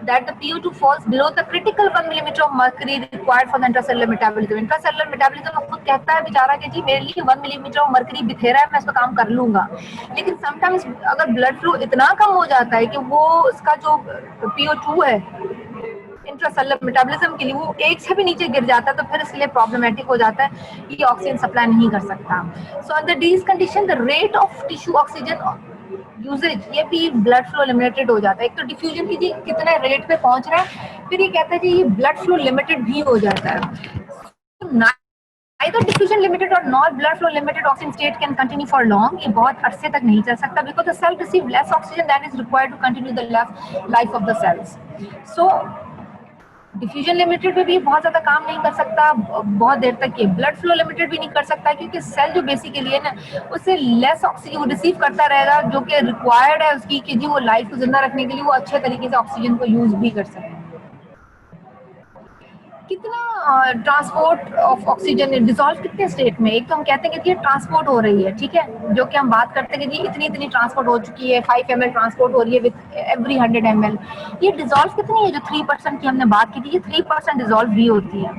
that the PO2 falls below the critical 1 millimeter of mercury required for the intracellular metabolism। intracellular metabolism खुद कहता है बेचारा कि जी मेरे लिए 1 millimetre of mercury बिखेरा है, मैं इस पर काम कर लूंगा। लेकिन समटाइम्स अगर ब्लड फ्लो इतना कम हो जाता है कि वो उसका जो PO2 है इंट्रासेलुलर मेटाबॉलिज्म के लिए वो 1 से भी नीचे गिर जाता है तो फिर इसलिए प्रॉब्लमेटिक हो जाता है, ये ऑक्सीजन सप्लाई नहीं कर सकता। So under these condition the rate of tissue oxygen usage ये भी ब्लड फ्लो लिमिटेड हो जाता है। एक तो डिफ्यूजन की जी कितने रेट पे पहुंच रहा है, फिर ये कहता है कि ये ब्लड फ्लो लिमिटेड भी हो जाता है। Either diffusion limited or not blood flow limited oxygen state can continue for long। ये बहुत अरसे तक नहीं चल सकता because the cell receive less oxygen than is required to continue the life of the cells। So diffusion limited पे भी बहुत ज्यादा काम नहीं कर सकता बहुत देर तक। ये ब्लड फ्लो लिमिटेड भी नहीं कर सकता क्योंकि सेल जो बेसिकली है ना उससे लेस ऑक्सीजन वो रिसीव करता रहेगा जो कि रिक्वायर्ड है उसकी कि जी वो लाइफ को जिंदा रखने के लिए वो अच्छे तरीके से ऑक्सीजन को यूज भी कर सके। कितना ट्रांसपोर्ट ऑफ ऑक्सीजन डिसॉल्व कितने स्टेट में, एक तो हम कहते हैं कि ये ट्रांसपोर्ट हो रही है, ठीक है, जो कि हम बात करते हैं कि जी इतनी इतनी ट्रांसपोर्ट हो चुकी है, 5 ml ट्रांसपोर्ट हो रही है विद एवरी 100 ml। ये डिसॉल्व कितनी है, जो 3% की हमने बात की थी, ये 3% डिसॉल्व भी होती है।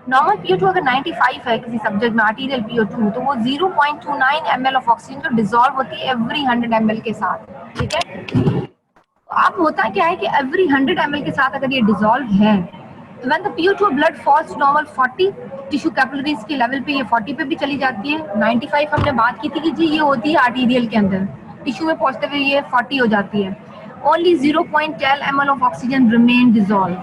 नॉर्मल PO2 अगर 95 है किसी सब्जेक्ट में आर्टीरियल PO2 तो वो 0.29 ml ऑफ ऑक्सीजन जो डिसॉल्व होती है एवरी 100 ml के साथ, ठीक है। अब होता क्या है कि एवरी 100 ml के साथ अगर ये डिसॉल्व है when the PO2 blood falls to normal 40 tissue capillaries के लेवल पे ये 40 पे भी चली जाती है। 95 हमने बात की थी कि जी ये होती है आर्टीरियल के अंदर, टिश्यू में पहुंचते हुए ये 40 हो जाती है। Only 0.10 ml of oxygen remain dissolve.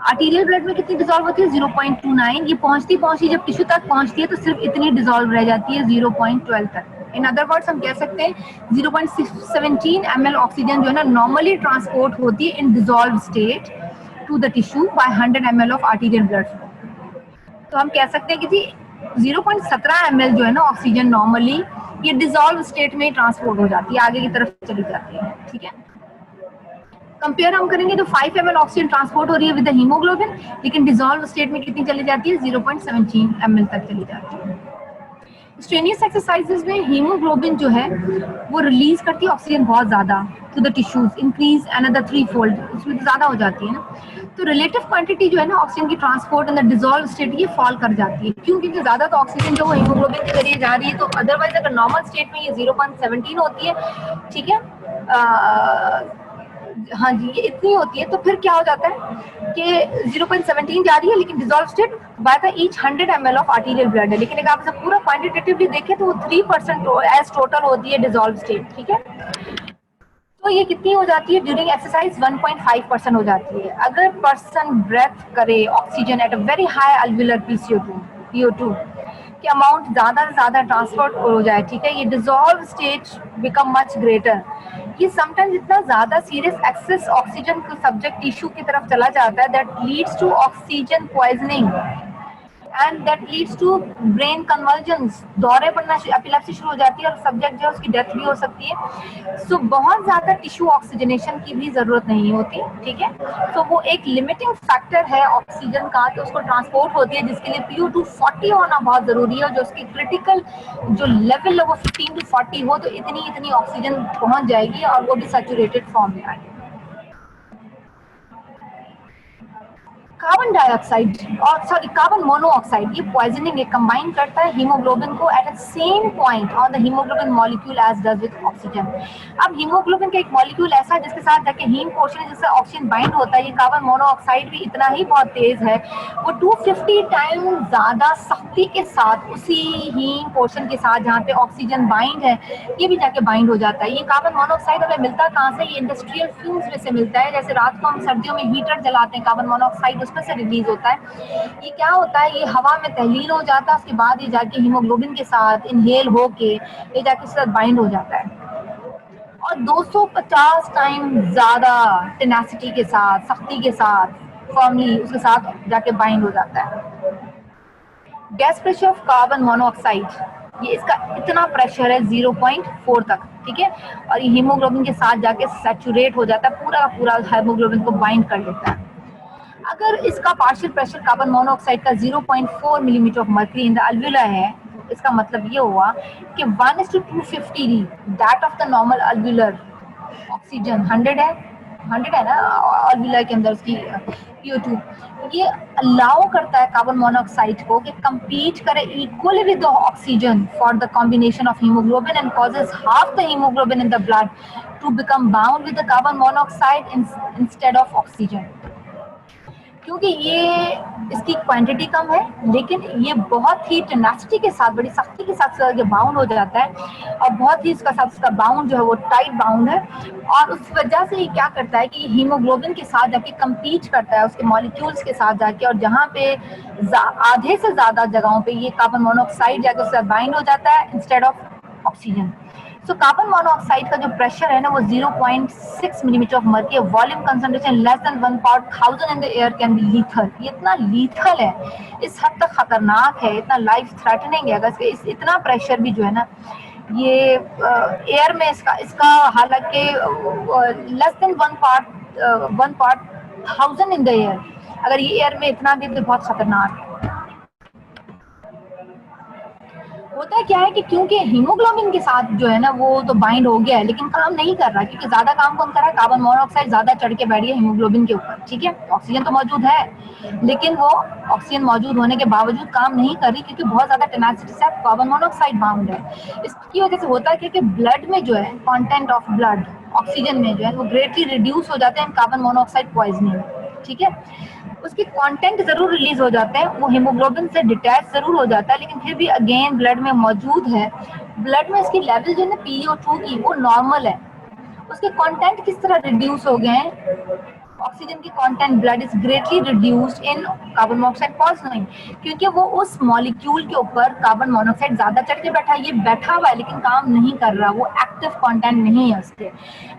Arterial blood में कितनी डिसॉल्व होती है 0.29। ये पहुंचती जब टिश्यू तक पहुंचती है तो सिर्फ इतनी डिसॉल्व रह जाती है 0.12 तक। इन अदर वर्ड्स हम कह सकते हैं 0.17 ml ऑक्सीजन जो है ना नॉर्मली ट्रांसपोर्ट होती है in dissolve state to the tissue by 100 ml of arterial blood flow. तो हम कह सकते हैं कि जी 0.17 ml जो है ना ऑक्सीजन नॉर्मली ये डिसॉल्व स्टेट में ट्रांसपोर्ट हो जाती है, आगे की तरफ चली जाती है, ठीक है। कंपेयर हम करेंगे तो 5 ml ऑक्सीजन ट्रांसपोर्ट हो रही है विद द हीमोग्लोबिन, लेकिन डिसॉल्व स्टेट में कितनी चली जाती है 0.17 ml तक चली जाती है। स्ट्रेनियस एक्सरसाइजेज में हीमोग्लोबिन जो है वो रिलीज करती है ऑक्सीजन बहुत ज्यादा to the tissues, increase another 3 fold, उसमें तो ज्यादा हो जाती है ना। तो रिलेटिव क्वांटिटी जो है ना ऑक्सीजन की transport in the dissolve state ये फॉल कर जाती है। क्यों, क्योंकि ज्यादा तो ऑक्सीजन जो हीमोग्लोबिन के जरिए जा रही है, तो अदरवाइज अगर नॉर्मल स्टेट में ये 0.17 होती है, ठीक है, हाँ जी ये इतनी होती है, तो फिर क्या हो जाता है कि 0.17 जा रही है लेकिन dissolve state by the each 100 ml of arterial blood है। लेकिन अगर आप इसे पूरा क्वांटिटेटिवली देखें तो वो 3% एज टोटल होती है डिसॉल्व स्टेट, ठीक है। तो ये कितनी हो जाती है ड्यूरिंग एक्सरसाइज 1.5% हो जाती है। अगर पर्सन ब्रेथ करे oxygen at a very high alveolar PO2 कि अमाउंट ज्यादा से ज्यादा ट्रांसफर हो जाए, ठीक है, ये dissolve state become much greater, ये समटाइम्स इतना ज्यादा सीरियस एक्सेस ऑक्सीजन को सब्जेक्ट टिश्यू की तरफ चला जाता है that leads to oxygen poisoning and that leads to brain convergence, दौरे पड़ना, एपिलेप्सी शुरू हो जाती है और सब्जेक्ट जो है उसकी डेथ भी हो सकती है। सो बहुत ज्यादा टिश्यू ऑक्सीजनेशन की भी जरूरत नहीं होती, ठीक है। तो वो एक लिमिटिंग फैक्टर है ऑक्सीजन का कि उसको ट्रांसपोर्ट होती है, जिसके लिए PO2 40 होना बहुत जरूरी है और जो उसकी क्रिटिकल जो लेवल है वो 15 to 40 हो तो इतनी ऑक्सीजन पहुंच जाएगी और वो भी सैचुरेटेड फॉर्म में आएगी। कार्बन डाइऑक्साइड और सॉरी कार्बन मोनोऑक्साइड ये पॉइजनिंग कंबाइन करता है हीमोग्लोबिन को at a same point on the haemoglobin molecule as does with oxygen. अब हीमोग्लोबिन का एक मॉलिक्यूल ऐसा है जिसके साथ जाके हीम पोर्शन है जिससे ऑक्सीजन बाइंड होता है। ये कार्बन मोनोऑक्साइड भी इतना ही बहुत तेज है, वो 250 टाइम ज्यादा सख्ती के साथ उसी हीम पोर्शन के साथ जहाँ पे ऑक्सीजन बाइंड है ये भी जाके बाइंड हो जाता है। ये कार्बन मोनोऑक्साइड हमें मिलता कहाँ से? ये इंडस्ट्रियल फ्यूम्स में से मिलता है। जैसे रात को हम सर्दियों में हीटर जलाते हैं, कार्बन मोनोऑक्साइड उसमें से रिलीज होता है। ये क्या होता है, ये हवा में तहलील हो जाता है, उसके बाद ये जाके हीमोग्लोबिन के साथ इनहेल होके ये जाके उसके साथ बाइंड हो जाता है और 250 टाइम ज्यादा टेनासिटी के साथ, सख्ती के साथ, फर्मली उसके साथ जाके बाइंड हो जाता है। Gas pressure of carbon monoxide, ये इसका इतना प्रेशर है 0.4 तक, ठीक है। और ये हीमोग्लोबिन के साथ जाके सैचुरेट हो जाता है, पूरा पूरा हीमोग्लोबिन को बाइंड कर लेता है। अगर इसका पार्शियल प्रेशर कार्बन मोनोऑक्साइड का 0.4 millimetre of mercury in the alveoli है, इसका मतलब ये हुआ कि 1:250 that of the normal alveolar oxygen 100 है ना अल्वुला के अंदर उसकी PO2, ये अलाउ करता है कार्बन मोनोऑक्साइड को कि compete करे equally with the oxygen for the combination of hemoglobin and causes half the hemoglobin in the blood to become bound with the carbon monoxide instead of oxygen। क्योंकि ये इसकी quantity कम है लेकिन ये बहुत ही टेनासिटी के साथ, बड़ी सख्ती के साथ बाउंड हो जाता है और बहुत ही इसका साथ इसका बाउंड जो है वो टाइट बाउंड है और उस वजह से ये क्या करता है कि हीमोग्लोबिन के साथ जाके compete करता है उसके मॉलिक्यूल्स के साथ जाके, और जहाँ पे आधे से ज्यादा जगहों पे ये कार्बन मोनोऑक्साइड जाके उसके साथ बाइंड हो जाता है instead of oxygen. So carbon monoxide का जो प्रेशर है ना वो 0.6 millimetre of mercury, volume concentration less than 1/1000 in the air can be lethal. ये इतना लीथल है, इस हद तक खतरनाक है, इतना लाइफ थ्रेटनिंग है। अगर इतना प्रेशर भी जो है ना ये एयर में इसका हालांकि less than 1/1000 in the air, अगर ये एयर में इतना भी तो बहुत खतरनाक है। होता क्या है कि क्योंकि हीमोग्लोबिन के साथ जो है ना वो तो बाइंड हो गया है लेकिन काम नहीं कर रहा, क्योंकि ज्यादा काम कौन कर रहा है? कार्बन मोनोऑक्साइड ज्यादा चढ़ के बैठ गया हीमोग्लोबिन के ऊपर, ठीक है। ऑक्सीजन तो मौजूद है लेकिन वो ऑक्सीजन मौजूद होने के बावजूद काम नहीं कर रही क्योंकि बहुत ज्यादा टेनासिटी से कार्बन मोनोऑक्साइड बाउंड है। इसकी वजह से होता है कि ब्लड में जो है कंटेंट ऑफ ब्लड ऑक्सीजन में जो है वो ग्रेटली रिड्यूस हो जाते हैं कार्बन मोनोऑक्साइड पॉइजनिंग, ठीक है। उसके कंटेंट जरूर रिलीज हो जाते हैं, वो हीमोग्लोबिन से डिटैच जरूर हो जाता है लेकिन फिर भी अगेन ब्लड में मौजूद है। ब्लड में इसकी लेवल जो है ना PO2 की वो नॉर्मल है, उसके कंटेंट किस तरह रिड्यूस हो गए हैं? ऑक्सीजन की content blood is greatly reduced in carbon monoxide poisoning, क्योंकि वो उस मॉलिक्यूल के ऊपर कार्बन मोनोऑक्साइड ज्यादा चढ़ के बैठा है। ये बैठा हुआ है लेकिन काम नहीं कर रहा, वो एक्टिव कंटेंट नहीं है उसके।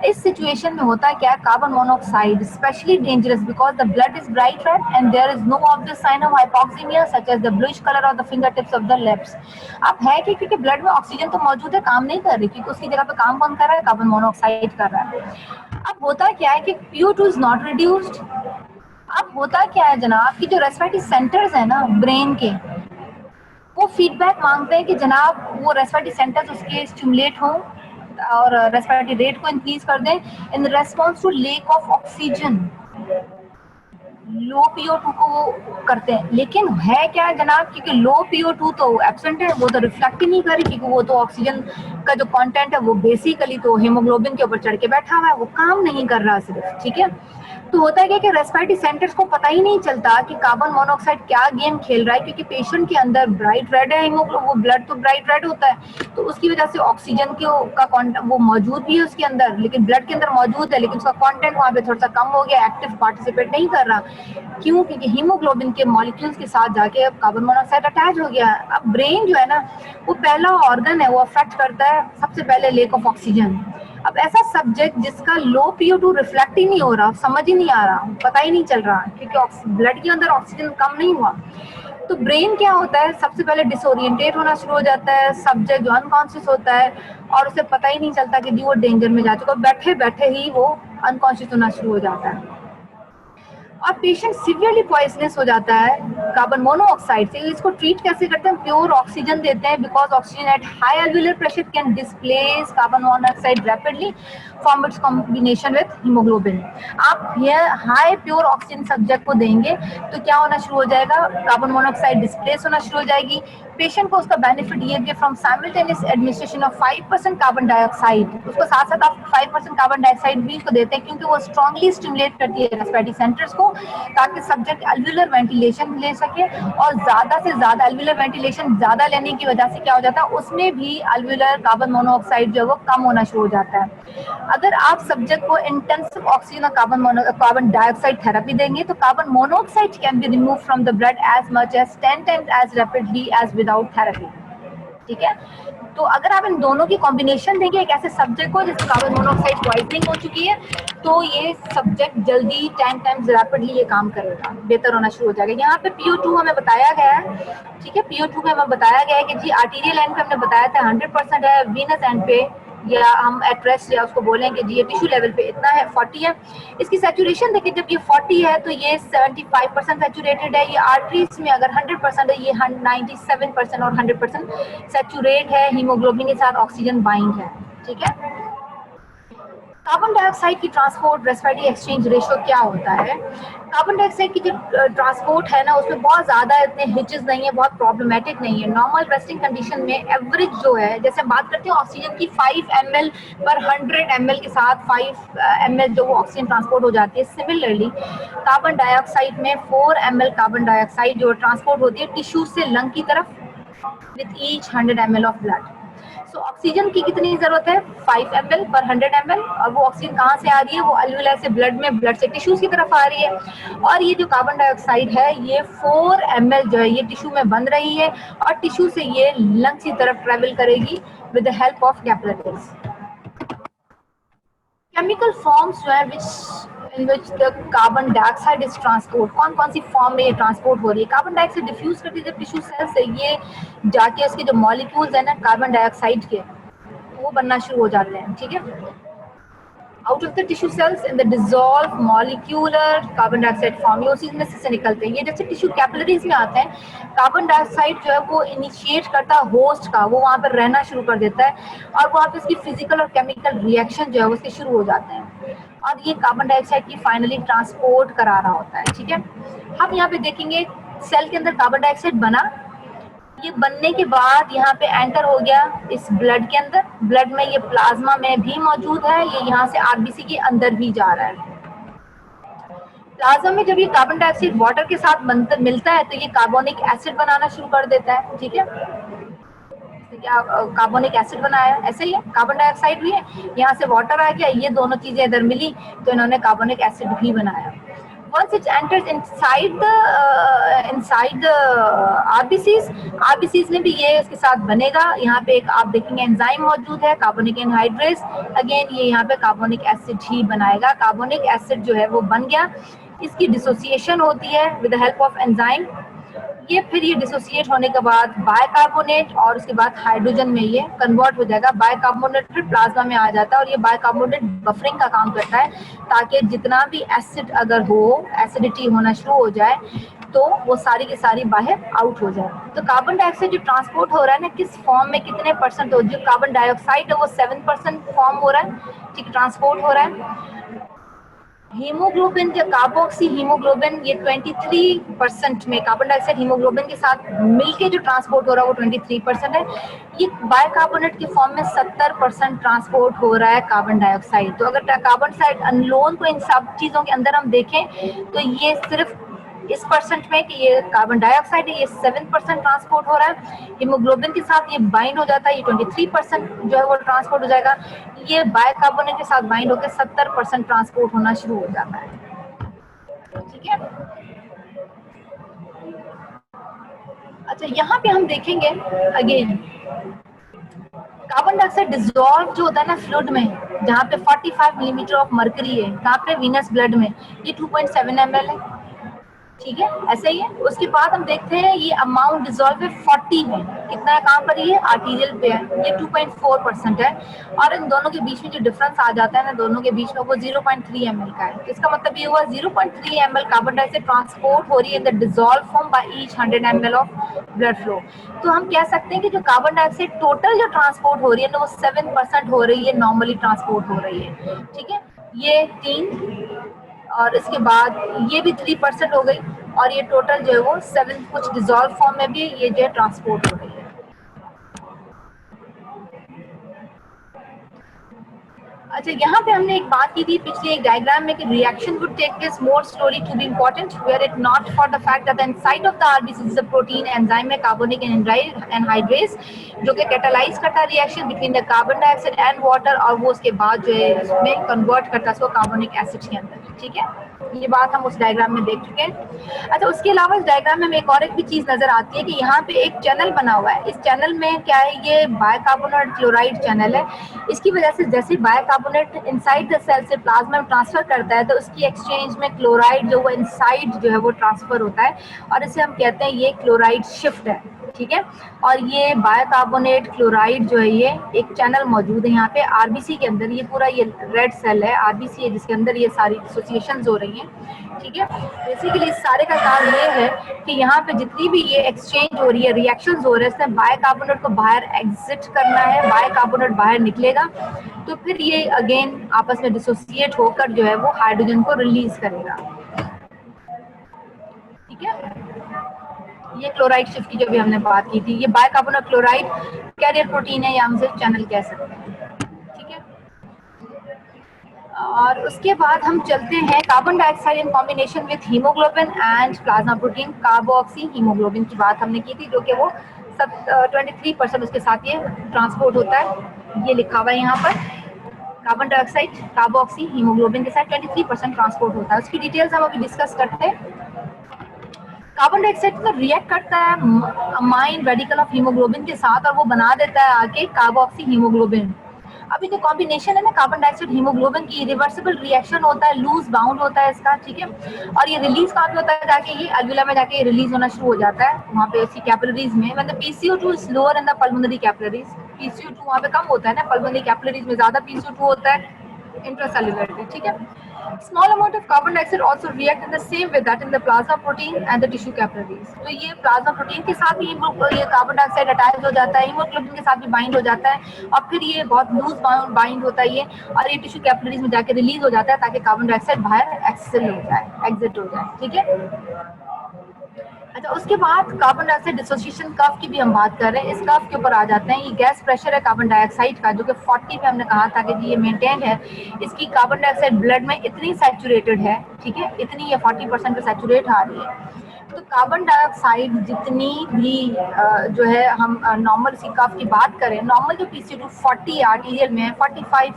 इस सिचुएशन में होता है क्या, carbon monoxide specially dangerous because the blood is bright red and there is no obvious sign of hypoxaemia such as the bluish colour of the finger tips of the lips. अब है कि क्योंकि blood में oxygen तो मौजूद है, काम नहीं कर रही, क्योंकि उसकी जगह पे काम कौन कर रहा है? कार्बन मोनोऑक्साइड कर रहा है। अब होता क्या है कि PO2 इज नॉट रिड्यूस्ड। अब होता क्या है जनाब कि जो रेस्पिरेटरी सेंटर्स है ना ब्रेन के, वो फीडबैक मांगते हैं कि जनाब वो रेस्पिरेटरी सेंटर्स उसके स्टिमुलेट हों और रेस्पिरेटरी रेट को इंक्रीज कर दें in response to lack of oxygen. Low PO2 को वो करते हैं, लेकिन है क्या जनाब, क्योंकि लो PO2 तो एब्सेंट है, वो तो रिफ्लेक्ट ही नहीं कर रही, क्योंकि वो तो ऑक्सीजन का जो कंटेंट है वो बेसिकली तो हीमोग्लोबिन के ऊपर चढ़ के बैठा हुआ है, वो काम नहीं कर रहा सिर्फ, ठीक है। तो होता है क्या कि रेस्पिरेटरी सेंटर्स को पता ही नहीं चलता कि कार्बन मोनोऑक्साइड क्या गेम खेल रहा है, क्योंकि पेशेंट के अंदर ब्राइट रेड है हीमोग्लोबिन, वो ब्लड तो ब्राइट रेड होता है, तो उसकी वजह से ऑक्सीजन का कंटेंट वो मौजूद भी है उसके अंदर, लेकिन ब्लड के अंदर मौजूद है लेकिन उसका कंटेंट वहाँ पे थोड़ा सा कम हो गया, एक्टिव पार्टिसिपेट नहीं कर रहा। क्यों? क्योंकि हीमोग्लोबिन के मॉलिक्यूल्स के साथ जाके कार्बन मोनोऑक्साइड अटैच हो गया है। अब ब्रेन जो है ना वो पहला ऑर्गन है, वो अफेक्ट करता है सबसे पहले लेक ऑफ ऑक्सीजन। अब ऐसा सब्जेक्ट जिसका लो PO2 रिफ्लेक्ट ही नहीं हो रहा, समझ ही नहीं आ रहा, पता ही नहीं चल रहा, क्योंकि ब्लड के अंदर ऑक्सीजन कम नहीं हुआ, तो ब्रेन क्या होता है, सबसे पहले डिसोरिएंटेट होना शुरू हो जाता है, सब्जेक्ट जो अनकॉन्शियस होता है और उसे पता ही नहीं चलता कि जी वो डेंजर में जा चुका, बैठे बैठे ही वो अनकॉन्शियस होना शुरू हो जाता है और पेशेंट सीवियरली पॉइजनस हो जाता है कार्बन मोनोऑक्साइड से। इसको ट्रीट कैसे करते हैं, प्योर ऑक्सीजन देते हैं, because oxygen at high alveolar pressure can displace carbon monoxide rapidly form it's combination with haemoglobin. आप ये हाई प्योर ऑक्सीजन सब्जेक्ट को देंगे तो क्या होना शुरू हो जाएगा, कार्बन मोनोऑक्साइड डिस्प्लेस होना शुरू हो जाएगी। पेशेंट को उसका बेनिफिट ये कि from simultaneous administration of 5% carbon dioxide, उसको साथ साथ आप 5% कार्बन डाइऑक्साइड भी उसको देते हैं, क्योंकि वो स्ट्रांगली स्टिमुलेट करती है रेस्पिरेटरी सेंटर्स को, ताकि सब्जेक्ट एल्वुलर वेंटिलेशन ले सके। और ज्यादा से ज्यादा एल्वुलर वेंटिलेशन ज्यादा लेने की वजह से क्या हो जाता है, उसमें भी एल्वुलर कार्बन मोनोऑक्साइड जो है वो कम होना शुरू हो जाता है। अगर आप सब्जेक्ट को इंटेंसिव ऑक्सीजन और कार्बन डाइऑक्साइड थेरेपी देंगे तो carbon monoxide can be remove from the blood as much as 10 times as rapidly as without therapy. ठीक है, तो अगर आप इन दोनों की कॉम्बिनेशन देंगे एक ऐसे सब्जेक्ट को जिसको कार्बन मोनोऑक्साइड पॉइजनिंग हो चुकी है, तो ये सब्जेक्ट जल्दी 10 times रैपिडली ये काम करेगा, बेहतर होना शुरू हो जाएगा। यहाँ पे PO2 हमें बताया गया है, ठीक है, PO2 में हमें बताया गया है कि जी आर्टीरियल एंड पे हमने बताया था 100% है, वीनस एंड पे या हम एट रेस्ट या उसको बोलेंगे जी ये टिश्यू लेवल पे इतना है, 40 है। इसकी सैचुरेशन देखिए, जब ये 40 है तो ये 75% सैचुरेटेड है, ये आर्टरीज में अगर 100% है ये 97% और 100% सैचुरेट है, हीमोग्लोबिन के साथ ऑक्सीजन बाइंड है। ठीक है, कार्बन डाइऑक्साइड की ट्रांसपोर्ट रेस्पिरेटरी एक्सचेंज रेशियो क्या होता है, कार्बन डाइऑक्साइड की जो ट्रांसपोर्ट है ना उसमें बहुत ज्यादा इतने हिचेस नहीं है, बहुत प्रॉब्लमेटिक नहीं है। नॉर्मल रेस्टिंग कंडीशन में एवरेज जो है, जैसे बात करते हैं ऑक्सीजन की 5 ml पर 100 ml के साथ 5 ml जो वो ऑक्सीजन ट्रांसपोर्ट हो जाती है, सिमिलरली कार्बन डाइऑक्साइड में 4 ml कार्बन डाइऑक्साइड जो ट्रांसपोर्ट होती है टिश्यू से लंग की तरफ with each 100 ml of blood. So oxygen की कितनी जरूरत है, 5 ml पर 100 ml, और वो ऑक्सीजन कहाँ से आ रही है, वो एल्वुलर से ब्लड में, ब्लड से टिश्यूज की तरफ आ रही है। और ये जो कार्बन डाइऑक्साइड है ये 4 ml जो है ये टिश्यू में बन रही है और टिश्यू से ये लंग्स की तरफ ट्रेवल करेगी with the help of capillaries. Chemical forms जो है in which the carbon dioxide is transport, कौन कौन सी फॉर्म में ये ट्रांसपोर्ट हो रही है, कार्बन डाइऑक्साइड डिफ्यूज करती है जब टिश्यू सेल से, ये जाके उसके जो मॉलिक्यूल्स है ना कार्बन डाइऑक्साइड के वो बनना शुरू हो जाते हैं। ठीक है, out of the tissue cells in the dissolve molecular carbon dioxide form, ये उसी में से निकलते हैं। ये जैसे टिश्यू कैपिलरीज में आते हैं, कार्बन डाइऑक्साइड जो है वो इनिशिएट करता है होस्ट का, वो वहाँ पर रहना शुरू कर देता है और वहाँ पे उसकी फिजिकल और केमिकल रिएक्शन जो है उसके शुरू हो जाते हैं और ये कार्बन डाइऑक्साइड की फाइनली ट्रांसपोर्ट करा रहा होता है। ठीक है, हम यहाँ पे देखेंगे सेल के अंदर कार्बन डाइऑक्साइड बना, ये बनने के बाद यहाँ पे एंटर हो गया इस ब्लड के अंदर, ब्लड में ये प्लाज्मा में भी मौजूद है, ये यहाँ से आरबीसी के अंदर भी जा रहा है। प्लाज्मा में जब ये कार्बन डाइऑक्साइड वाटर के साथ मिलता है तो ये कार्बोनिक एसिड बनाना शुरू कर देता है। ठीक है, क्या कार्बोनिक एसिड बनाया, ऐसे ही है, कार्बन डाइऑक्साइड भी है, यहाँ से वाटर आ गया, ये दोनों चीजें इधर मिली तो इन्होंने कार्बोनिक एसिड भी बनाया। Once it enters inside the RBCs में भी ये इसके साथ बनेगा। यहाँ पे एक आप देखेंगे एंजाइम मौजूद है कार्बोनिक एनहाइड्रेस, अगेन ये यहाँ पे कार्बोनिक एसिड ही बनाएगा। कार्बोनिक एसिड जो है वो बन गया, इसकी डिसोसिएशन होती है with the help of enzyme, ये फिर ये डिसोसिएट होने के बाद बाइकार्बोनेट और उसके बाद हाइड्रोजन में ये कन्वर्ट हो जाएगा, बाइकार्बोनेट फिर प्लाज्मा में आ जाता है और ये बाइकार्बोनेट बफरिंग का काम करता है ताकि जितना भी एसिड अगर हो, एसिडिटी होना शुरू हो जाए तो वो सारी की सारी बाहर आउट हो जाए। तो कार्बन डाइऑक्साइड जो ट्रांसपोर्ट हो रहा है ना, किस फॉर्म में कितने परसेंट हो, जो कार्बन डाइऑक्साइड है वो 7% फॉर्म हो रहा है, ठीक, ट्रांसपोर्ट हो रहा है। हीमोग्लोबिन जो कार्बोक्सी हीमोग्लोबिन ये 23% में कार्बन डाइऑक्साइड हीमोग्लोबिन के साथ मिलके जो ट्रांसपोर्ट हो रहा है वो 23% है। ये बाइकार्बोनेट के फॉर्म में 70% ट्रांसपोर्ट हो रहा है कार्बन डाइऑक्साइड। तो अगर कार्बन डाइऑक्साइड अनलोन को इन सब चीजों के अंदर हम देखें तो ये सिर्फ इस परसेंट में कि ये कार्बन डाइऑक्साइड है ये 7% ट्रांसपोर्ट हो रहा है, हीमोग्लोबिन के साथ ये बाइंड हो जाता है, ये 23% जो है वो ट्रांसपोर्ट हो जाएगा, ये बाइकार्बोनेट के साथ बाइंड होकर 70% ट्रांसपोर्ट होना शुरू हो जाता है। ठीक है, अच्छा यहाँ पे हम देखेंगे अगेन कार्बन डाइऑक्साइड डिसॉल्व जो होता है ना फ्लूइड में, जहाँ पे 45 मिलीमीटर ऑफ मर्करी है, कहाँ पे वीनस ब्लड में, ये 2.7 ml है, ठीक है, ऐसे ही है। उसके बाद हम देखते हैं ये अमाउंट डिजोल्व है 40 में, कितना है कहाँ पर, ये आर्टीरियल पे है, ये 2.4% है, और इन दोनों के बीच में जो डिफरेंस आ जाता है ना, दोनों के बीच में, वो 0.3 ml का है। इसका मतलब ये हुआ 0.3 ml कार्बन डाइऑक्साइड ट्रांसपोर्ट हो रही है in the dissolve form by each 100 ml of blood flow. तो हम कह सकते हैं कि जो कार्बन डाइऑक्साइड टोटल जो ट्रांसपोर्ट हो रही है ना, वो 7% हो रही है, नॉर्मली ट्रांसपोर्ट हो रही है, ठीक है, ये 3, और इसके बाद ये भी 3% हो गई, और ये टोटल जो है वो 7 कुछ डिजोल्व फॉर्म में भी ये जो है ट्रांसपोर्ट हो रही है। अच्छा, यहाँ पे हमने एक बात की थी पिछले एक डायग्राम में कि reaction would take this more slowly to be important where it not for the fact that inside of the RBC is a protein enzyme में कार्बोनिक एनहाइड्रेस जो कि कैटालाइज करता है reaction between the carbon dioxide and water, और वो उसके बाद जो है इसमें कन्वर्ट करता है उसको कार्बोनिक एसिड के अंदर, ठीक है, ये बात हम उस डायग्राम में देख चुके हैं। अच्छा, उसके अलावा इस डायग्राम में हमें एक और एक भी चीज नजर आती है कि यहाँ पे एक चैनल बना हुआ है। इस चैनल में क्या है, ये बायकार्बोनेट क्लोराइड चैनल है। इसकी वजह से जैसे बायकार्बोनेट इनसाइड द सेल से प्लाज्मा में ट्रांसफर करता है, तो उसकी एक्सचेंज में क्लोराइड जो वो इनसाइड जो है वो ट्रांसफर होता है, और इसे हम कहते हैं ये क्लोराइड शिफ्ट है, ठीक है। और ये बायकार्बोनेट क्लोराइड जो है ये एक चैनल मौजूद है यहाँ पे आरबीसी के अंदर। ये पूरा ये रेड सेल है आरबीसी है, जिसके अंदर ये सारी एसोसिएशंस हो रही हैं, ठीक है। बेसिकली इस सारे का काम ये है कि यहाँ पे जितनी भी ये एक्सचेंज हो रही है, रिएक्शंस हो रहे हैं, इसमें बायकार्बोनेट को बाहर एग्जिट करना है, बायकार्बोनेट बाहर निकलेगा, तो फिर ये अगेन आपस में डिसोसिएट होकर जो है वो हाइड्रोजन को रिलीज करेगा, ठीक है। ये क्लोराइड शिफ्ट की जो भी हमने बात की थी, ये बायकार्बोनेट क्लोराइड कैरियर प्रोटीन है, या हम सिर्फ चैनल कह सकते हैं, ठीक है। और उसके बाद हम चलते हैं carbon dioxide in combination with haemoglobin and plasma protein carboxy haemoglobin की बात हमने की थी, जो कि वो सब 23% उसके साथ ये ट्रांसपोर्ट होता है, ये लिखा हुआ है यहाँ पर। कार्बन डाइऑक्साइड कार्बोक्सी हीमोग्लोबिन के साथ 23% ट्रांसपोर्ट होता है, उसकी डिटेल्स हम अभी डिस्कस करते हैं। कार्बन डाइऑक्साइड तो रिएक्ट करता है अमाइन रेडिकल ऑफ हीमोग्लोबिन के साथ, और वो बना देता है आगे कार्बोक्सी हीमोग्लोबिन। अभी जो कॉम्बिनेशन है ना कार्बन डाइऑक्साइड हीमोग्लोबिन की, रिवर्सिबल रिएक्शन होता है, लूज बाउंड होता है इसका, ठीक है। और ये रिलीज कहाँ पे होता है, जाके ये अल्वुला में जाके रिलीज होना शुरू हो जाता है, वहाँ पे इसकी कैपिलरीज में, मतलब PCO2 is lower in the pulmonary capillaries, PCO2 वहाँ पे कम होता है ना, पल्मोनरी कैपिलरीज में ज्यादा पीसीओ2 होता है इंट्रासेल्युलर में, ठीक है। Small amount of carbon dioxide also react in the same way that in the plasma protein and the tissue capillaries. तो ये प्लाज्मा प्रोटीन के साथ भी ये कार्बन डाइऑक्साइड अटैच हो जाता है, हीमोग्लोबिन के साथ भी बाइंड हो जाता है, और फिर ये बहुत लूज बाइंड होता है ये, और ये टिश्यू कैपिलरीज में जाके रिलीज हो जाता है, ताकि कार्बन डाइऑक्साइड बाहर एक्सेल हो जाए, एग्जिट हो जाए, ठीक है। अच्छा, उसके बाद कार्बन डाइऑक्साइड डिसोसिएशन कर्व की भी हम बात कर रहे हैं। इस कर्व के ऊपर आ जाते हैं, ये गैस प्रेशर है कार्बन डाइऑक्साइड का, जो कि 40 पे हमने कहा था कि ये मेंटेन है। इसकी कार्बन डाइऑक्साइड ब्लड में इतनी सैचुरेटेड है, ठीक है, इतनी ये 40% पे सैचुरेट आ रही है। तो कार्बन डाइऑक्साइड जितनी भी जो है हम नॉर्मल सी कर्व की बात करें, नॉर्मल जो पीसीओ2 40 आर्टीरियल में है, 45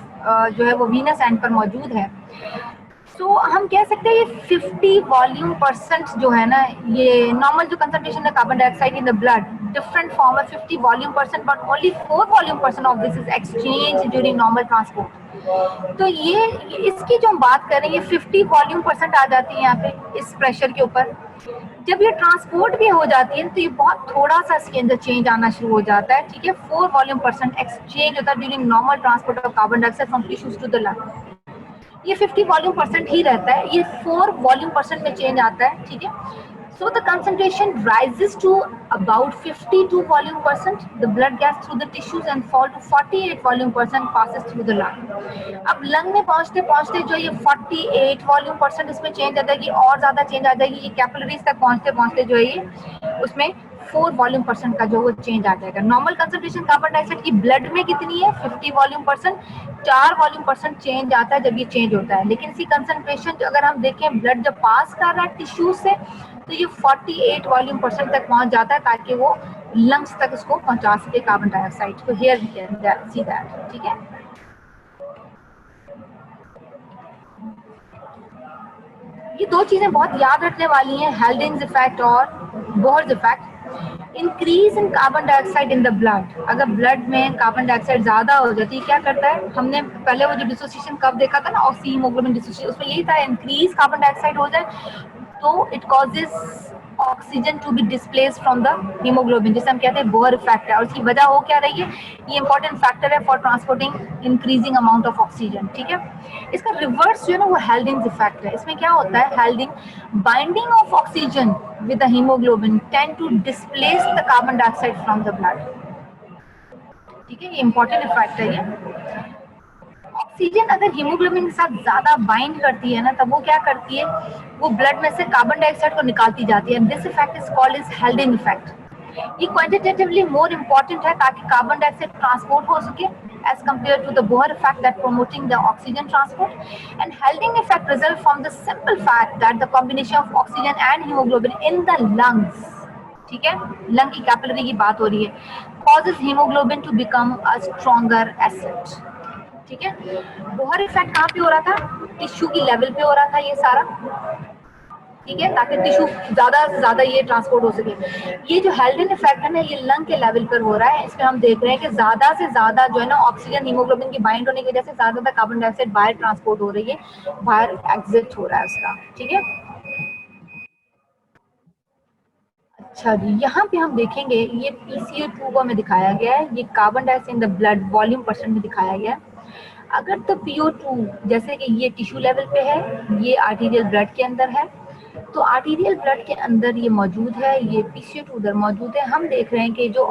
जो है वो वीनस एंड पर मौजूद है। तो हम कह सकते हैं ये 50 वॉल्यूम परसेंट जो है ना, ये नॉर्मल जो कंसंट्रेशन है carbon dioxide in the blood different form है 50 volume percent, but only 4 volume percent of this is exchange during normal transport. तो ये इसकी जो हम बात करें, ये 50 वॉल्यूम परसेंट आ जाती है यहाँ पे इस प्रेशर के ऊपर। जब ये ट्रांसपोर्ट भी हो जाती है तो ये बहुत थोड़ा सा इसके अंदर चेंज आना शुरू हो जाता है, ठीक है। 4 वॉल्यूम परसेंट एक्सचेंज होता है during normal transport of carbon dioxide from tissues to the lung. ये 50 वॉल्यूम परसेंट ही रहता है, ये 4 वॉल्यूम परसेंट में चेंज आता है, ठीक है। So the concentration rises to about 52 volume percent. The blood gas through the tissues and fall to 48 volume percent passes through the lung. अब लंग में पहुंचते पहुंचते जो ये 48 वॉल्यूम परसेंट इसमें चेंज आ जाएगी, और ज्यादा चेंज आ जाएगी, ये कैपिलरीज तक पहुंचते पहुंचते जो है ये उसमें 4 वॉल्यूम परसेंट का जो वो चेंज आ जाएगा। नॉर्मल कंसंट्रेशन कार्बन डाइऑक्साइड की ब्लड में कितनी है, 50 volume percent, 4 volume percent change आता है जब ये चेंज होता है। लेकिन इसी कंसंट्रेशन अगर हम देखें ब्लड जब पास कर रहा है टिश्यू से, तो ये 48 वॉल्यूम परसेंट तक पहुंच जाता है, ताकि वो लंग्स तक उसको पहुंचा सके कार्बन डाइऑक्साइड को। Here we can see that, ठीक है। ये दो चीजें बहुत याद रखने वाली हैं, हेल्डिंग्स इफेक्ट और Bohr's effect. Increase in carbon dioxide in the blood, अगर ब्लड में कार्बन डाइऑक्साइड ज्यादा हो जाती है क्या करता है, हमने पहले वो जो डिसोसिएशन कब देखा था ना, ऑक्सी हीमोग्लोबिन डिसोसिएशन, उसमें यही था, इंक्रीज कार्बन डाइऑक्साइड हो जाए तो it causes oxygen to be displace from the haemoglobin, जिसे हम कहते हैं बोहर इफेक्ट है। और उसकी वजह हो क्या रही है, ये इंपॉर्टेंट फैक्टर है for transporting increasing amount of oxygen, ठीक है। इसका रिवर्स जो है ना वो हेल्डिंग इफेक्ट है। इसमें क्या होता है, holding binding of oxygen with the haemoglobin tend to displace the carbon dioxide from the blood, ठीक है, ये इंपॉर्टेंट इफेक्ट है ये। ऑक्सीजन अगर हीमोग्लोबिन के साथ ज्यादा बाइंड करती है ना, तब वो क्या करती है, वो ब्लड में से कार्बन डाइऑक्साइड को निकालती जाती है। This effect is called is हेल्डिंग effect. ये क्वांटिटेटिवली मोर इम्पोर्टेंट है ताकि कार्बन डाइऑक्साइड ट्रांसपोर्ट हो सके as compared to the Bohr effect that promoting the oxygen transport. And Haldane effect result from the simple fact that the combination of oxygen and hemoglobin in the lungs, ठीक है, lung की capillary की बात हो रही है, causes hemoglobin to become a stronger acid, ठीक है। बोहर इफेक्ट कहाँ पे हो रहा था, टिश्यू की लेवल पे हो रहा था ये सारा, ठीक है, ताकि टिश्यू ज्यादा से ज्यादा ये ट्रांसपोर्ट हो सके। ये जो हेल्डन इफेक्ट है ना, ये लंग के लेवल पर हो रहा है। इसमें हम देख रहे हैं कि ज्यादा से ज्यादा जो है ना ऑक्सीजन हीमोग्लोबिन की बाइंड होने की वजह से ज्यादा कार्बन डाइऑक्साइड बाहर ट्रांसपोर्ट हो रही है, बाहर एग्जिट हो रहा है उसका, ठीक है। अच्छा जी, यहाँ पे हम देखेंगे ये PCO2 को हमें दिखाया गया है, ये carbon dioxide in the blood volume percent में दिखाया गया है। अगर तो PO2 जैसे कि ये टिश्यू लेवल पे है, ये आर्टीरियल ब्लड के अंदर है, तो आर्टीरियल ब्लड के अंदर ये मौजूद है, ये PCO2 उधर मौजूद है। हम देख रहे हैं कि जो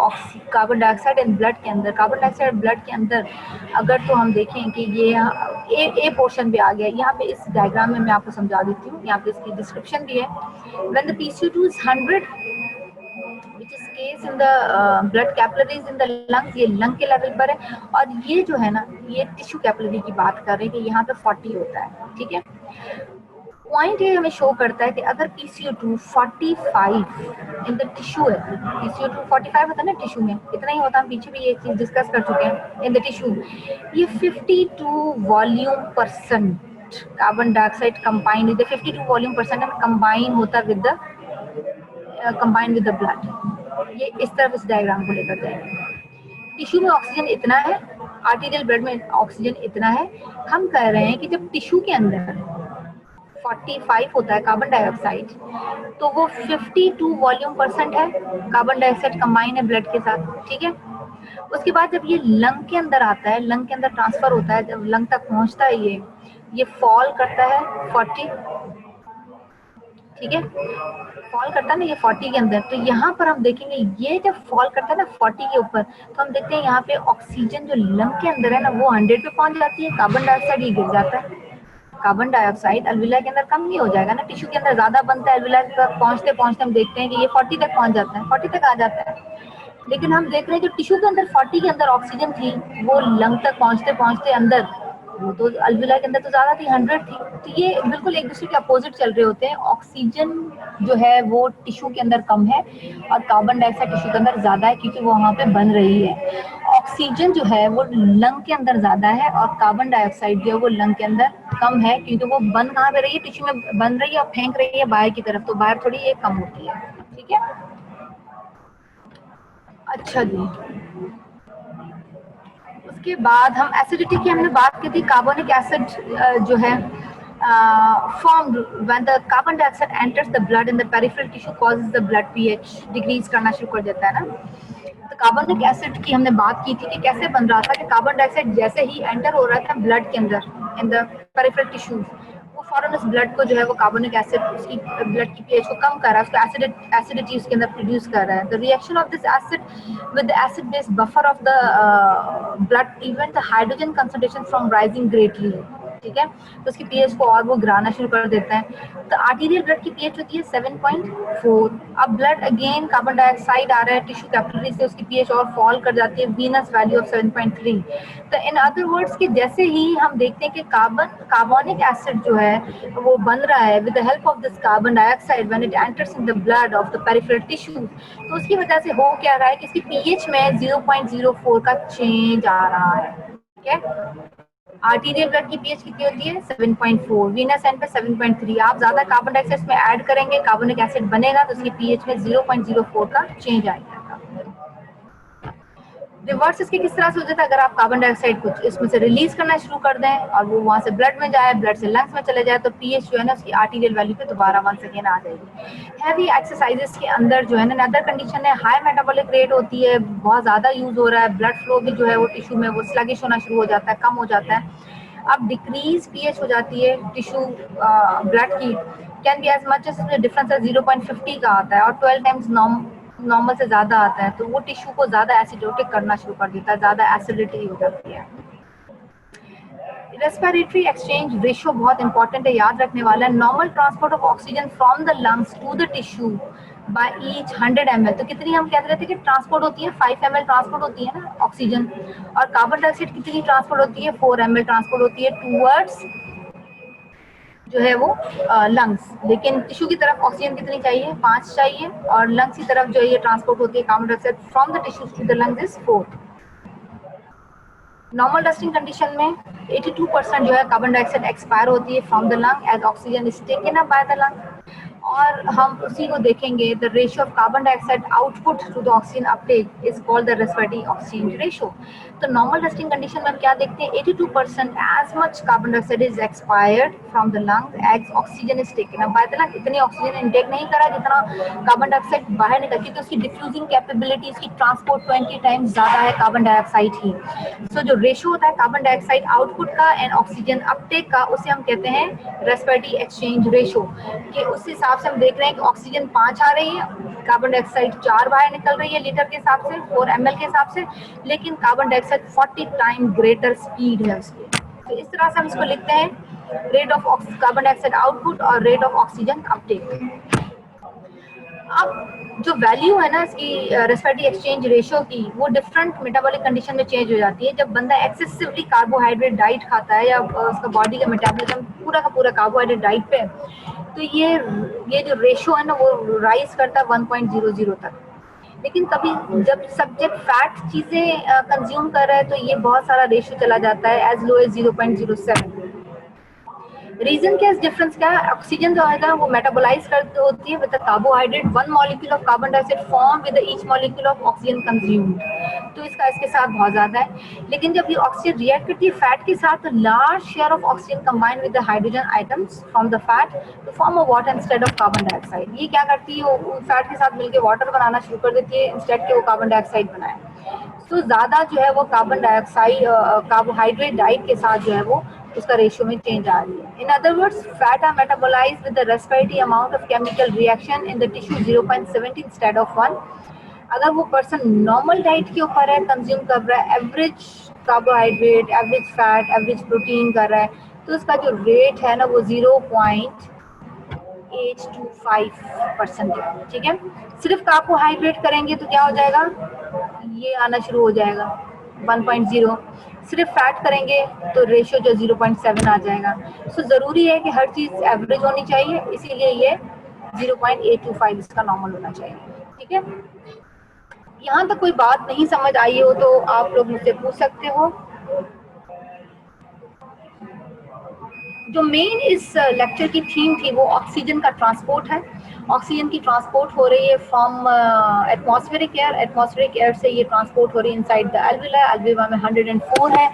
कार्बन डाइऑक्साइड इन ब्लड के अंदर, कार्बन डाइऑक्साइड ब्लड के अंदर अगर तो हम देखें कि ये ए पोर्शन पे आ गया। यहाँ पे इस डायग्राम में मैं आपको समझा देती हूँ, यहाँ पे इसकी डिस्क्रिप्शन भी है। When the PCO2 is 100 which is case in the blood capillaries in the lungs, ये लंग के लेवल पर है। और ये जो है ना, ये टिश्यू कैपिलरी की बात कर रहे हैं कि यहाँ पे 40 होता है, ठीक है। पॉइंट ये हमें शो करता है कि अगर PCO2 45 इन द टिश्यू है, PCO2 45 होता है ना टिश्यू में, इतना ही होता है, हम पीछे भी ये चीज डिस्कस कर चुके हैं। इन द टिश्यू ये 52 volume percent carbon dioxide combine with 52 volume percent combine होता है with the combine with the blood. ये इस तरफ इस डायग्राम को लेकर जाएंगे। टिश्यू में ऑक्सीजन इतना है, आर्टीरियल ब्लड में ऑक्सीजन इतना है। हम कह रहे हैं कि जब टिश्यू के अंदर 45 होता है कार्बन डाइऑक्साइड, तो वो 52 वॉल्यूम परसेंट है कार्बन डाइऑक्साइड कंबाइन है ब्लड के साथ, ठीक है। उसके बाद जब ये लंग के अंदर आता है, लंग के अंदर ट्रांसफर होता है, जब लंग तक पहुंचता है ये फॉल करता है 40, ठीक है, फॉल करता है ना ये 40 के अंदर। तो यहाँ पर हम देखेंगे ये जब फॉल करता है ना 40 के ऊपर, तो हम देखते हैं यहाँ पे ऑक्सीजन जो लंग के अंदर है ना वो 100 पे पहुंच जाती है, कार्बन डाइऑक्साइड ये गिर जाता है। कार्बन डाइऑक्साइड अल्विला के अंदर कम नहीं हो जाएगा ना, टिश्यू के अंदर ज्यादा बनता है, अल्विला तक पहुंचते पहुंचते हम देखते हैं कि ये 40 तक पहुंच जाता है, 40 तक आ जाता है। लेकिन हम देख रहे हैं जो टिश्यू के अंदर 40 के अंदर ऑक्सीजन थी, वो लंग तक पहुंचते पहुंचते अंदर वो तो अल्विला के अंदर तो ज्यादा थी, 100 थी। तो ये बिल्कुल एक दूसरे के अपोजिट चल रहे होते हैं। ऑक्सीजन जो है वो टिश्यू के अंदर कम है और कार्बन डाइऑक्साइड टिश्यू के अंदर ज्यादा है, क्योंकि वो वहां पे बन रही है। ऑक्सीजन जो है वो लंग के अंदर ज्यादा है और कार्बन डाइऑक्साइड जो है वो लंग के अंदर कम है, क्योंकि वो बन कहाँ पे रही है, टिश्यू में बन रही है और फेंक रही है बाहर की तरफ, तो बाहर थोड़ी ये कम होती है, ठीक है। अच्छा जी, उसके बाद हम एसिडिटी की हमने बात की थी। कार्बोनिक एसिड जो है formed when the carbon dioxide enters the blood in the peripheral tissue causes the blood pH decrease करना शुरू कर देता है ना। तो कार्बोनिक एसिड की हमने बात की थी कि कैसे बन रहा था, कि कार्बन डाइऑक्साइड जैसे ही एंटर हो रहा था ब्लड के अंदर इन द पेरिफेरल टिश्यूज, वो फॉरन उस ब्लड को जो है वो कार्बोनिक एसिड उसकी ब्लड की पीएच को कम कर रहा है, उसको एसिडिटी उसके अंदर प्रोड्यूस कर रहा है। The reaction of this acid with the acid base buffer of the blood prevent the hydrogen concentration from rising greatly, ठीक है। तो उसकी पीएच को और वो गिराना शुरू कर देता है। तो आर्टीरियल ब्लड की पीएच होती है 7.4। अब ब्लड अगेन कार्बन डाइऑक्साइड आ रहा है टिश्यू कैपिलरी से, उसकी पीएच और फॉल कर जाती है, वीनस वैल्यू ऑफ 7.3। तो इन अदर वर्ड्स कि जैसे ही हम देखते हैं कि कार्बोनिक एसिड जो है वो बन रहा है with the help of this carbon dioxide when it enters in the blood of the peripheral tissue, तो उसकी वजह से हो क्या रहा है कि इसकी पीएच में 0.04 का चेंज आ रहा है, ठीक है। आर्टीरियल ब्लड की पीएच कितनी होती है 7.4, वीनस एंड पे 7.3। आप ज्यादा कार्बन डाइऑक्साइड में ऐड करेंगे, कार्बोनिक एसिड बनेगा तो उसकी पीएच में 0.04 का चेंज आएगा। रिवर्स इसके किस तरह से हो जाता है, अगर आप कार्बन डाइऑक्साइड कुछ इसमें से रिलीज करना शुरू कर दें और वो वहां से ब्लड में जाए, ब्लड से लंग्स में चले जाए, तो पीएच जो है ना उसकी आर्टीरियल वैल्यू पे दोबारा वंस अगेन आ जाएगी। हैवी एक्सरसाइजेस के अंदर जो है ना अदर कंडीशन है, हाई मेटाबॉलिक रेट होती है, बहुत ज्यादा यूज हो रहा है, ब्लड फ्लो भी जो है वो टिश्यू में वो स्लगिश होना शुरू हो जाता है, कम हो जाता है। अब डिक्रीज पीएच हो जाती है टिश्यू ब्लड की, can be as much as difference 0.50 का आता है और 12 टाइम्स नॉर्मल से ज्यादा आता है, तो वो टिश्यू को ज्यादा एसिडोटिक करना शुरू कर देता है, ज्यादा एसिडिटी हो जाती है। रेस्पिरेटरी एक्सचेंज रेशियो बहुत इंपॉर्टेंट है, याद रखने वाला है। Normal transport of oxygen from the lungs to the tissue by each 100 ml, तो कितनी हम कह रहे थे कि ट्रांसपोर्ट होती है 5 ml ट्रांसपोर्ट होती है ना ऑक्सीजन, और कार्बन डाइऑक्साइड कितनी ट्रांसपोर्ट होती है 4 ml ट्रांसपोर्ट होती है टूवर्ड्स जो है वो लंग्स। लेकिन टिश्यू की तरफ ऑक्सीजन कितनी चाहिए 5 चाहिए, और लंग्स की तरफ जो है ये ट्रांसपोर्ट होती है carbon dioxide from the tissues to the lungs is 4। Normal dusting condition में 82% जो है कार्बन डाइऑक्साइड एक्सपायर होती है from the lung as oxygen is taken up by the lung, और हम उसी को देखेंगे the ratio of carbon dioxide output to the oxygen uptake is called the respiratory oxygen ratio. तो नॉर्मल डस्टिंग कंडीशन में हम क्या देखते हैं 82% as much carbon dioxide is expired from the lung as oxygen is taken up by the lung. इतनी oxygen intake नहीं करा जितना कार्बन डाइऑक्साइड बाहर निकल, क्योंकि उसकी डिफ्यूजिंग कैपेबिलिटी, उसकी ट्रांसपोर्ट 20 टाइम्स ज्यादा है कार्बन डाइऑक्साइड ही। सो जो रेशियो होता है कार्बन डाइऑक्साइड आउटपुट का एंड ऑक्सीजन अपटेक का, उसे हम कहते हैं रेस्पिरेटरी एक्सचेंज रेशियो। कि उस हिसाब से हम देख रहे हैं कि ऑक्सीजन 5 आ रही है, कार्बन डाइऑक्साइड 4 बाहर निकल रही है लीटर के हिसाब से 4 ml के हिसाब से, लेकिन carbon dioxide 40 time greater speed है उसकी। तो इस तरह से हम इसको लिखते हैं rate of carbon dioxide output और रेट ऑफ ऑक्सीजन अपटेक। अब जो वैल्यू है ना इसकी रेस्पिरेटरी एक्सचेंज रेशियो की, वो डिफरेंट मेटाबॉलिक कंडीशन में चेंज हो जाती है। जब बंदा एक्सेसिवली कार्बोहाइड्रेट डाइट खाता है या उसका बॉडी का मेटाबॉलिज्म पूरा का पूरा कार्बोहाइड्रेट डाइट पे, तो ये जो रेशियो है ना वो राइज करता है 1.00 तक। लेकिन कभी जब सब्जेक्ट फैट चीजें कंज्यूम कर रहा है तो ये बहुत सारा रेशियो चला जाता है एज लो एज 0.07। रीजन क्या, इस डिफरेंस क्या है, ऑक्सीजन जो है वो मेटाबोलाइज करती होती है with carbohydrate, 1 molecule of carbon dioxide form with each molecule of oxygen consumed, तो इसका इसके साथ बहुत ज्यादा है। लेकिन जब ये ऑक्सीजन रिएक्ट करती है फैट के साथ, तो large share of oxygen combine with the hydrogen items from the fat to form a water instead of carbon dioxide. ये क्या करती है, वो फैट के साथ मिलकर वाटर बनाना शुरू कर देती है इंस्टेड के वो कार्बन डाइऑक्साइड बनाए। तो ज्यादा जो है वो कार्बन डाइऑक्साइड कार्बोहाइड्रेट डाइट के साथ जो है वो उसका रेशियो में चेंज आ रही है। In other words fat are metabolized with the respiratory amount of chemical reaction in the tissue 0.70 instead of 1। अगर वो पर्सन नॉर्मल डाइट के ऊपर है, कंज्यूम कर रहा है average carbohydrate, average fat, average protein कर रहा है, तो उसका जो रेट है ना वो 0.825% है। ठीक है, सिर्फ कार्बोहाइड्रेट करेंगे तो क्या हो जाएगा, ये आना शुरू हो जाएगा 1.0। सिर्फ फैट करेंगे तो रेशियो जो 0.7 आ जाएगा। सो जरूरी है कि हर चीज एवरेज होनी चाहिए, इसीलिए ये 0.825 इसका नॉर्मल होना चाहिए। ठीक है, यहाँ तक कोई बात नहीं समझ आई हो तो आप लोग मुझसे पूछ सकते हो। जो मेन इस लेक्चर की थीम थी वो ऑक्सीजन का ट्रांसपोर्ट है। ऑक्सीजन की ट्रांसपोर्ट हो रही है from atmospheric air, atmospheric air से ये ट्रांसपोर्ट हो रही है इनसाइड द एल्विला, एल्विला में 104 है,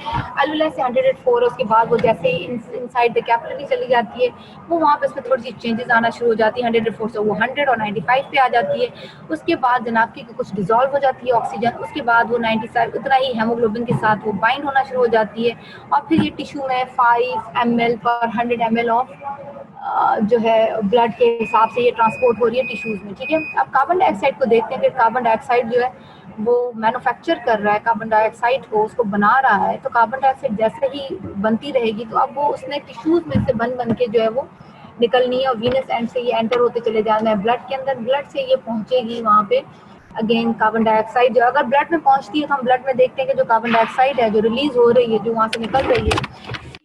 एल्विला से 104 है, उसके बाद वो जैसे ही इनसाइड द कैपिलरी चली जाती है वो वहाँ पे उसमें थोड़ी सी चेंजेस आना शुरू हो जाती है, 104 से वो 100 और 95 पे आ जाती है। उसके बाद जनाब की कुछ डिजॉल्व हो जाती है ऑक्सीजन, उसके बाद वो 95 उतना ही हेमोग्लोबिन के साथ वो बाइंड होना शुरू हो जाती है, और फिर ये टिश्यू में 5 ml पर 100 ml ऑफ जो है ब्लड के हिसाब से ये ट्रांसपोर्ट हो रही है टिश्यूज में। ठीक है, अब कार्बन डाइऑक्साइड को देखते हैं कि कार्बन डाइऑक्साइड जो है वो मैन्युफैक्चर कर रहा है कार्बन डाइऑक्साइड को, उसको बना रहा है, तो कार्बन डाइऑक्साइड जैसे ही बनती रहेगी तो अब वो उसने टिश्यूज में से बन के जो है वो निकलनी है, और वीनस एंड से ये एंटर होते चले जाना है ब्लड के अंदर, ब्लड से ये पहुंचेगी वहाँ पे अगेन कार्बन डाइऑक्साइड जो अगर ब्लड में पहुंचती है तो हम ब्लड में देखते हैं कि जो कार्बन डाइऑक्साइड है जो रिलीज हो रही है, जो वहाँ से निकल रही है,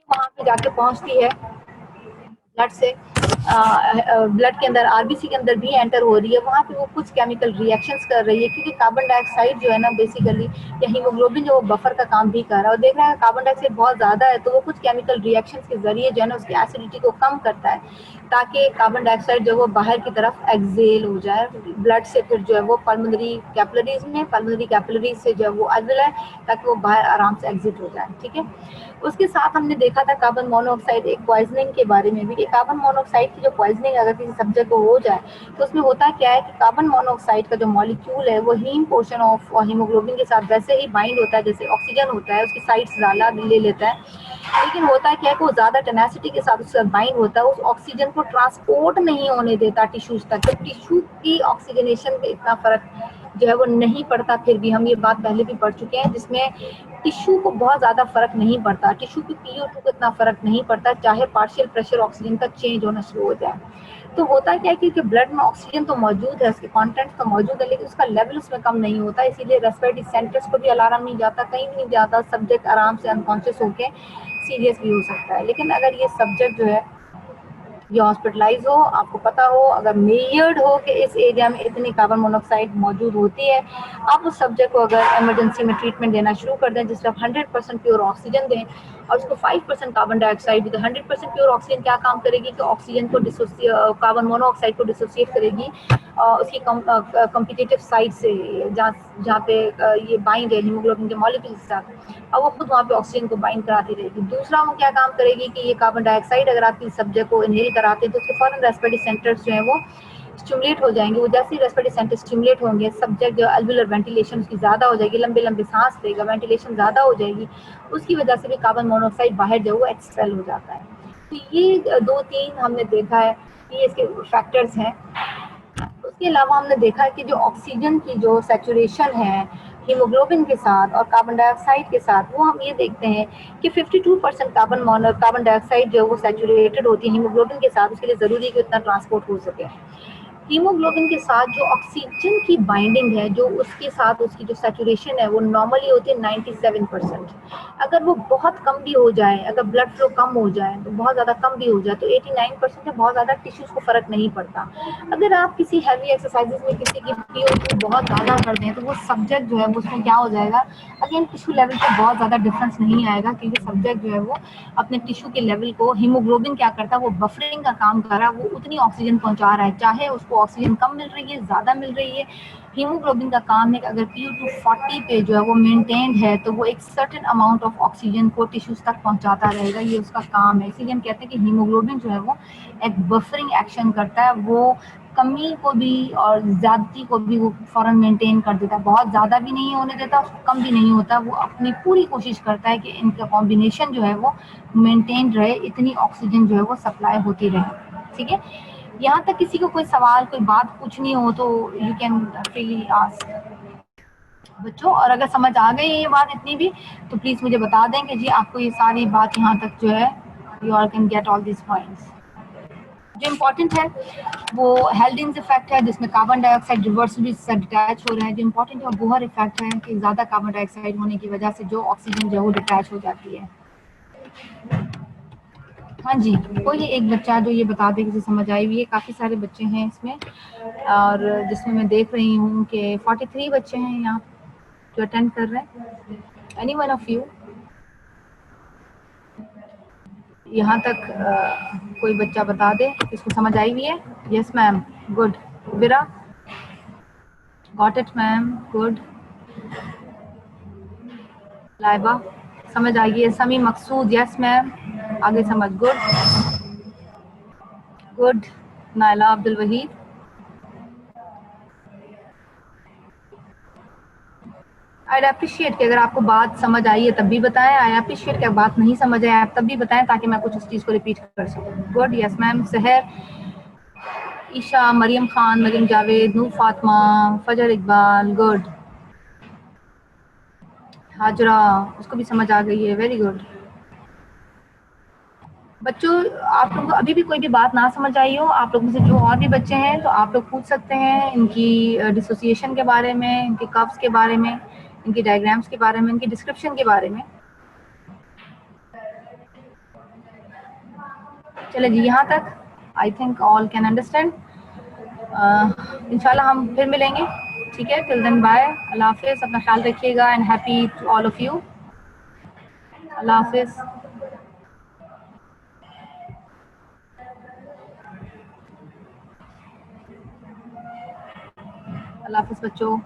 वहाँ पे जाके पहुंचती है ब्लड से, ब्लड के अंदर, आरबीसी के अंदर भी एंटर हो रही है, वहाँ पे वो कुछ केमिकल रिएक्शंस कर रही है, क्योंकि कार्बन डाइऑक्साइड जो है ना बेसिकली, या हीमोग्लोबिन जो बफर का काम भी कर रहा है, और देख रहा है कार्बन डाइऑक्साइड बहुत ज़्यादा है तो वो कुछ केमिकल रिएक्शंस के जरिए जो है ना उसकी एसिडिटी को कम करता है, ताकि कार्बन डाइऑक्साइड जो वो बाहर की तरफ एक्सेल हो जाए ब्लड से, फिर जो है वो पल्मोनरी कैपिलरीज में, पल्मोनरी कैपिलरीज से जो है वो अगल है, ताकि वो बाहर आराम से एग्जिट हो जाए। ठीक है, उसके साथ हमने देखा था कार्बन मोनोऑक्साइड एक पॉइजनिंग के बारे में भी, कि कार्बन मोनोऑक्साइड की जो पॉइजनिंग अगर किसी सब्जेक्ट को हो जाए तो उसमें होता क्या है कि कार्बन मोनोऑक्साइड का जो मॉलिक्यूल है वो हीम पोर्शन ऑफ हीमोग्लोबिन के साथ वैसे ही बाइंड होता है जैसे ऑक्सीजन होता है, उसकी साइड्स ज़्यादा ले लेता है, लेकिन होता क्या है कि वो ज़्यादा टेनासिटी के साथ उससे बाइंड होता है, उस ऑक्सीजन को ट्रांसपोर्ट नहीं होने देता टिश्यूज तक, तो टिश्यू की ऑक्सीजनेशन पे इतना फर्क जो है वो नहीं पड़ता। फिर भी हम ये बात पहले भी पढ़ चुके हैं, जिसमें टिश्यू को बहुत ज़्यादा फर्क नहीं पड़ता, टिश्यू की PO2 को इतना फर्क नहीं पड़ता, चाहे पार्शियल प्रेशर ऑक्सीजन का चेंज होना शुरू हो जाए। तो होता क्या है कि ब्लड में ऑक्सीजन तो मौजूद है, उसके कंटेंट तो मौजूद है, लेकिन उसका लेवल उसमें कम नहीं होता, इसीलिए रेस्पिरेटरी सेंटर्स को भी अलार्म नहीं जाता, कहीं भी नहीं जाता, सब्जेक्ट आराम से अनकॉन्शियस होके सीरियस भी हो सकता है। लेकिन अगर ये सब्जेक्ट जो है ये हॉस्पिटलाइज हो, आपको पता हो, अगर मेजर्ड हो कि इस एरिया में इतनी कार्बन मोनोऑक्साइड मौजूद होती है, आप उस सब्जेक्ट को अगर इमरजेंसी में ट्रीटमेंट देना शुरू कर दें, जिसमें आप 100% प्योर ऑक्सीजन दें और उसको 5% कार्बन डाइऑक्साइड, तो 100% प्योर ऑक्सीजन क्या काम करेगी कि ऑक्सीजन को कार्बन मोनोऑक्साइड को डिसोसिएट करेगी उसकी कॉम्पिटिटिव साइड से, जहाँ जहाँ पे ये बाइंड है हीमोग्लोबिन के मॉलिक्यूल के साथ, अब वो खुद वहाँ पे ऑक्सीजन को बाइंड कराती रहेगी। दूसरा वो क्या काम करेगी कि ये कार्बन डाइऑक्साइड अगर आप किसी सब्जेक्ट को इनहेल कराते हैं तो उसके फॉरन रेस्पिरेटरी सेंटर्स जो है वो स्टिमुलेट हो जाएंगे, वो जैसे ही रेस्पिरेटरी सेंटर स्टिमुलेट होंगे, सब्जेक्ट जो अल्वेओलर वेंटिलेशन उसकी ज़्यादा हो जाएगी, लंबे लंबे सांस लेगा, वेंटिलेशन ज़्यादा हो जाएगी, उसकी वजह से भी कार्बन मोनोऑक्साइड बाहर जो वो एक्सपेल हो जाता है। तो ये 2-3 हमने देखा है कि इसके फैक्टर्स हैं। उसके अलावा हमने देखा है कि जो ऑक्सीजन की जो सैचुरेशन है हीमोग्लोबिन के साथ और कार्बन डाइऑक्साइड के साथ, वो हम ये देखते हैं कि 52% कार्बन डाइऑक्साइड जो है वो सैचुरेटेड होती है हीमोग्लोबिन के साथ, उसके लिए ज़रूरी है कि उतना ट्रांसपोर्ट हो सके। हीमोग्लोबिन के साथ जो ऑक्सीजन की बाइंडिंग है, जो उसके साथ उसकी जो सैचुरेशन है वो नॉर्मली होती है 97%। अगर वो बहुत कम भी हो जाए, अगर ब्लड फ्लो कम हो जाए, तो बहुत ज़्यादा कम भी हो जाए, तो 89% में बहुत ज़्यादा टिश्यूज़ को फ़र्क नहीं पड़ता। अगर आप किसी हैवी एक्सरसाइजेज में किसी की PO2 बहुत ज़्यादा कर दें तो वो सब्जेक्ट जो है वो उसमें क्या हो जाएगा, अगेन टिश्यू लेवल पे बहुत ज़्यादा डिफरेंस नहीं आएगा, क्योंकि सब्जेक्ट जो है वो अपने टिश्यू के लेवल को, हीमोग्लोबिन क्या करता है वो बफरिंग का काम कर रहा है, वो उतनी ऑक्सीजन पहुंचा रहा है, चाहे उसको ऑक्सीजन कम मिल रही है ज़्यादा मिल रही है, हीमोग्लोबिन का काम है कि अगर PO2 40 पे जो है वो मेंटेन्ड है तो वो एक सर्टेन अमाउंट ऑफ ऑक्सीजन को टिश्यूज तक पहुंचाता रहेगा, ये उसका काम है। इसीलिए हम कहते हैं कि हीमोग्लोबिन जो है वो एक बफरिंग एक्शन करता है, वो कमी को भी और ज़्यादती को भी वो फ़ौरन मेंटेन कर देता है, बहुत ज़्यादा भी नहीं होने देता, कम भी नहीं होता, वो अपनी पूरी कोशिश करता है कि इनका कॉम्बिनेशन जो है वो मेंटेन रहे, इतनी ऑक्सीजन जो है वो सप्लाई होती रहे। ठीक है, यहाँ तक किसी को कोई सवाल, कोई बात पूछनी हो तो यू कैन फ्रीली आस्क बच्चों, और अगर समझ आ गई ये बात इतनी भी तो प्लीज़ मुझे बता दें कि जी आपको ये सारी बात यहाँ तक जो है you all can get all this points. जो इम्पोर्टेंट है वो हेल्डिंग्स इफेक्ट है, जिसमें कार्बन डाइऑक्साइड रिवर्सिबली से डिटैच हो रहा है। जो इम्पोर्टेंट है वो बोहर इफेक्ट है कि ज़्यादा कार्बन डाइऑक्साइड होने की वजह से जो ऑक्सीजन जो है वो डिटैच हो जाती है। हाँ जी, कोई एक बच्चा जो ये बता दे, किसी समझ आई हुई है, काफ़ी सारे बच्चे हैं इसमें, और जिसमें मैं देख रही हूँ कि 43 बच्चे हैं यहाँ जो अटेंड कर रहे हैं। एनी वन ऑफ यू यहाँ तक कोई बच्चा बता दे इसको समझ आई हुई है? Yes ma'am, good. Vira, got it ma'am, good. Laiba, समझ आ गई है। समी मकसूद, यस मैम, आगे समझ, good good. Naila Abdul Waheed, I appreciate कि अगर आपको बात समझ आई है तब भी बताएं, आई अप्रिशिएट कि बात नहीं समझ आए आप तब भी बताएं, ताकि मैं कुछ उस चीज़ को रिपीट कर सकूं। Good, yes ma'am. सहर, ईशा, मरियम खान, मरियम जावेद, नूर फातिमा, फजर इकबाल, गुड। हाजरा, उसको भी समझ आ गई है, वेरी गुड। बच्चों, आप लोग अभी भी कोई भी बात ना समझ आई हो, आप लोगों से जो और भी बच्चे हैं तो आप लोग पूछ सकते हैं इनकी डिसोसिएशन के बारे में, इनके कफ्स के बारे में, इनकी डायग्राम्स के बारे में, इनकी डिस्क्रिप्शन के बारे में। चले जी यहाँ तक। I think all can understand. इंशाल्लाह हम फिर मिलेंगे, ठीक है? टिल देन बाय, अल्लाह हाफिज़, अपना ख्याल रखिएगा and happy to all of you. अल्लाह हाफिज़। अल्लाह हाफिज़ बच्चों।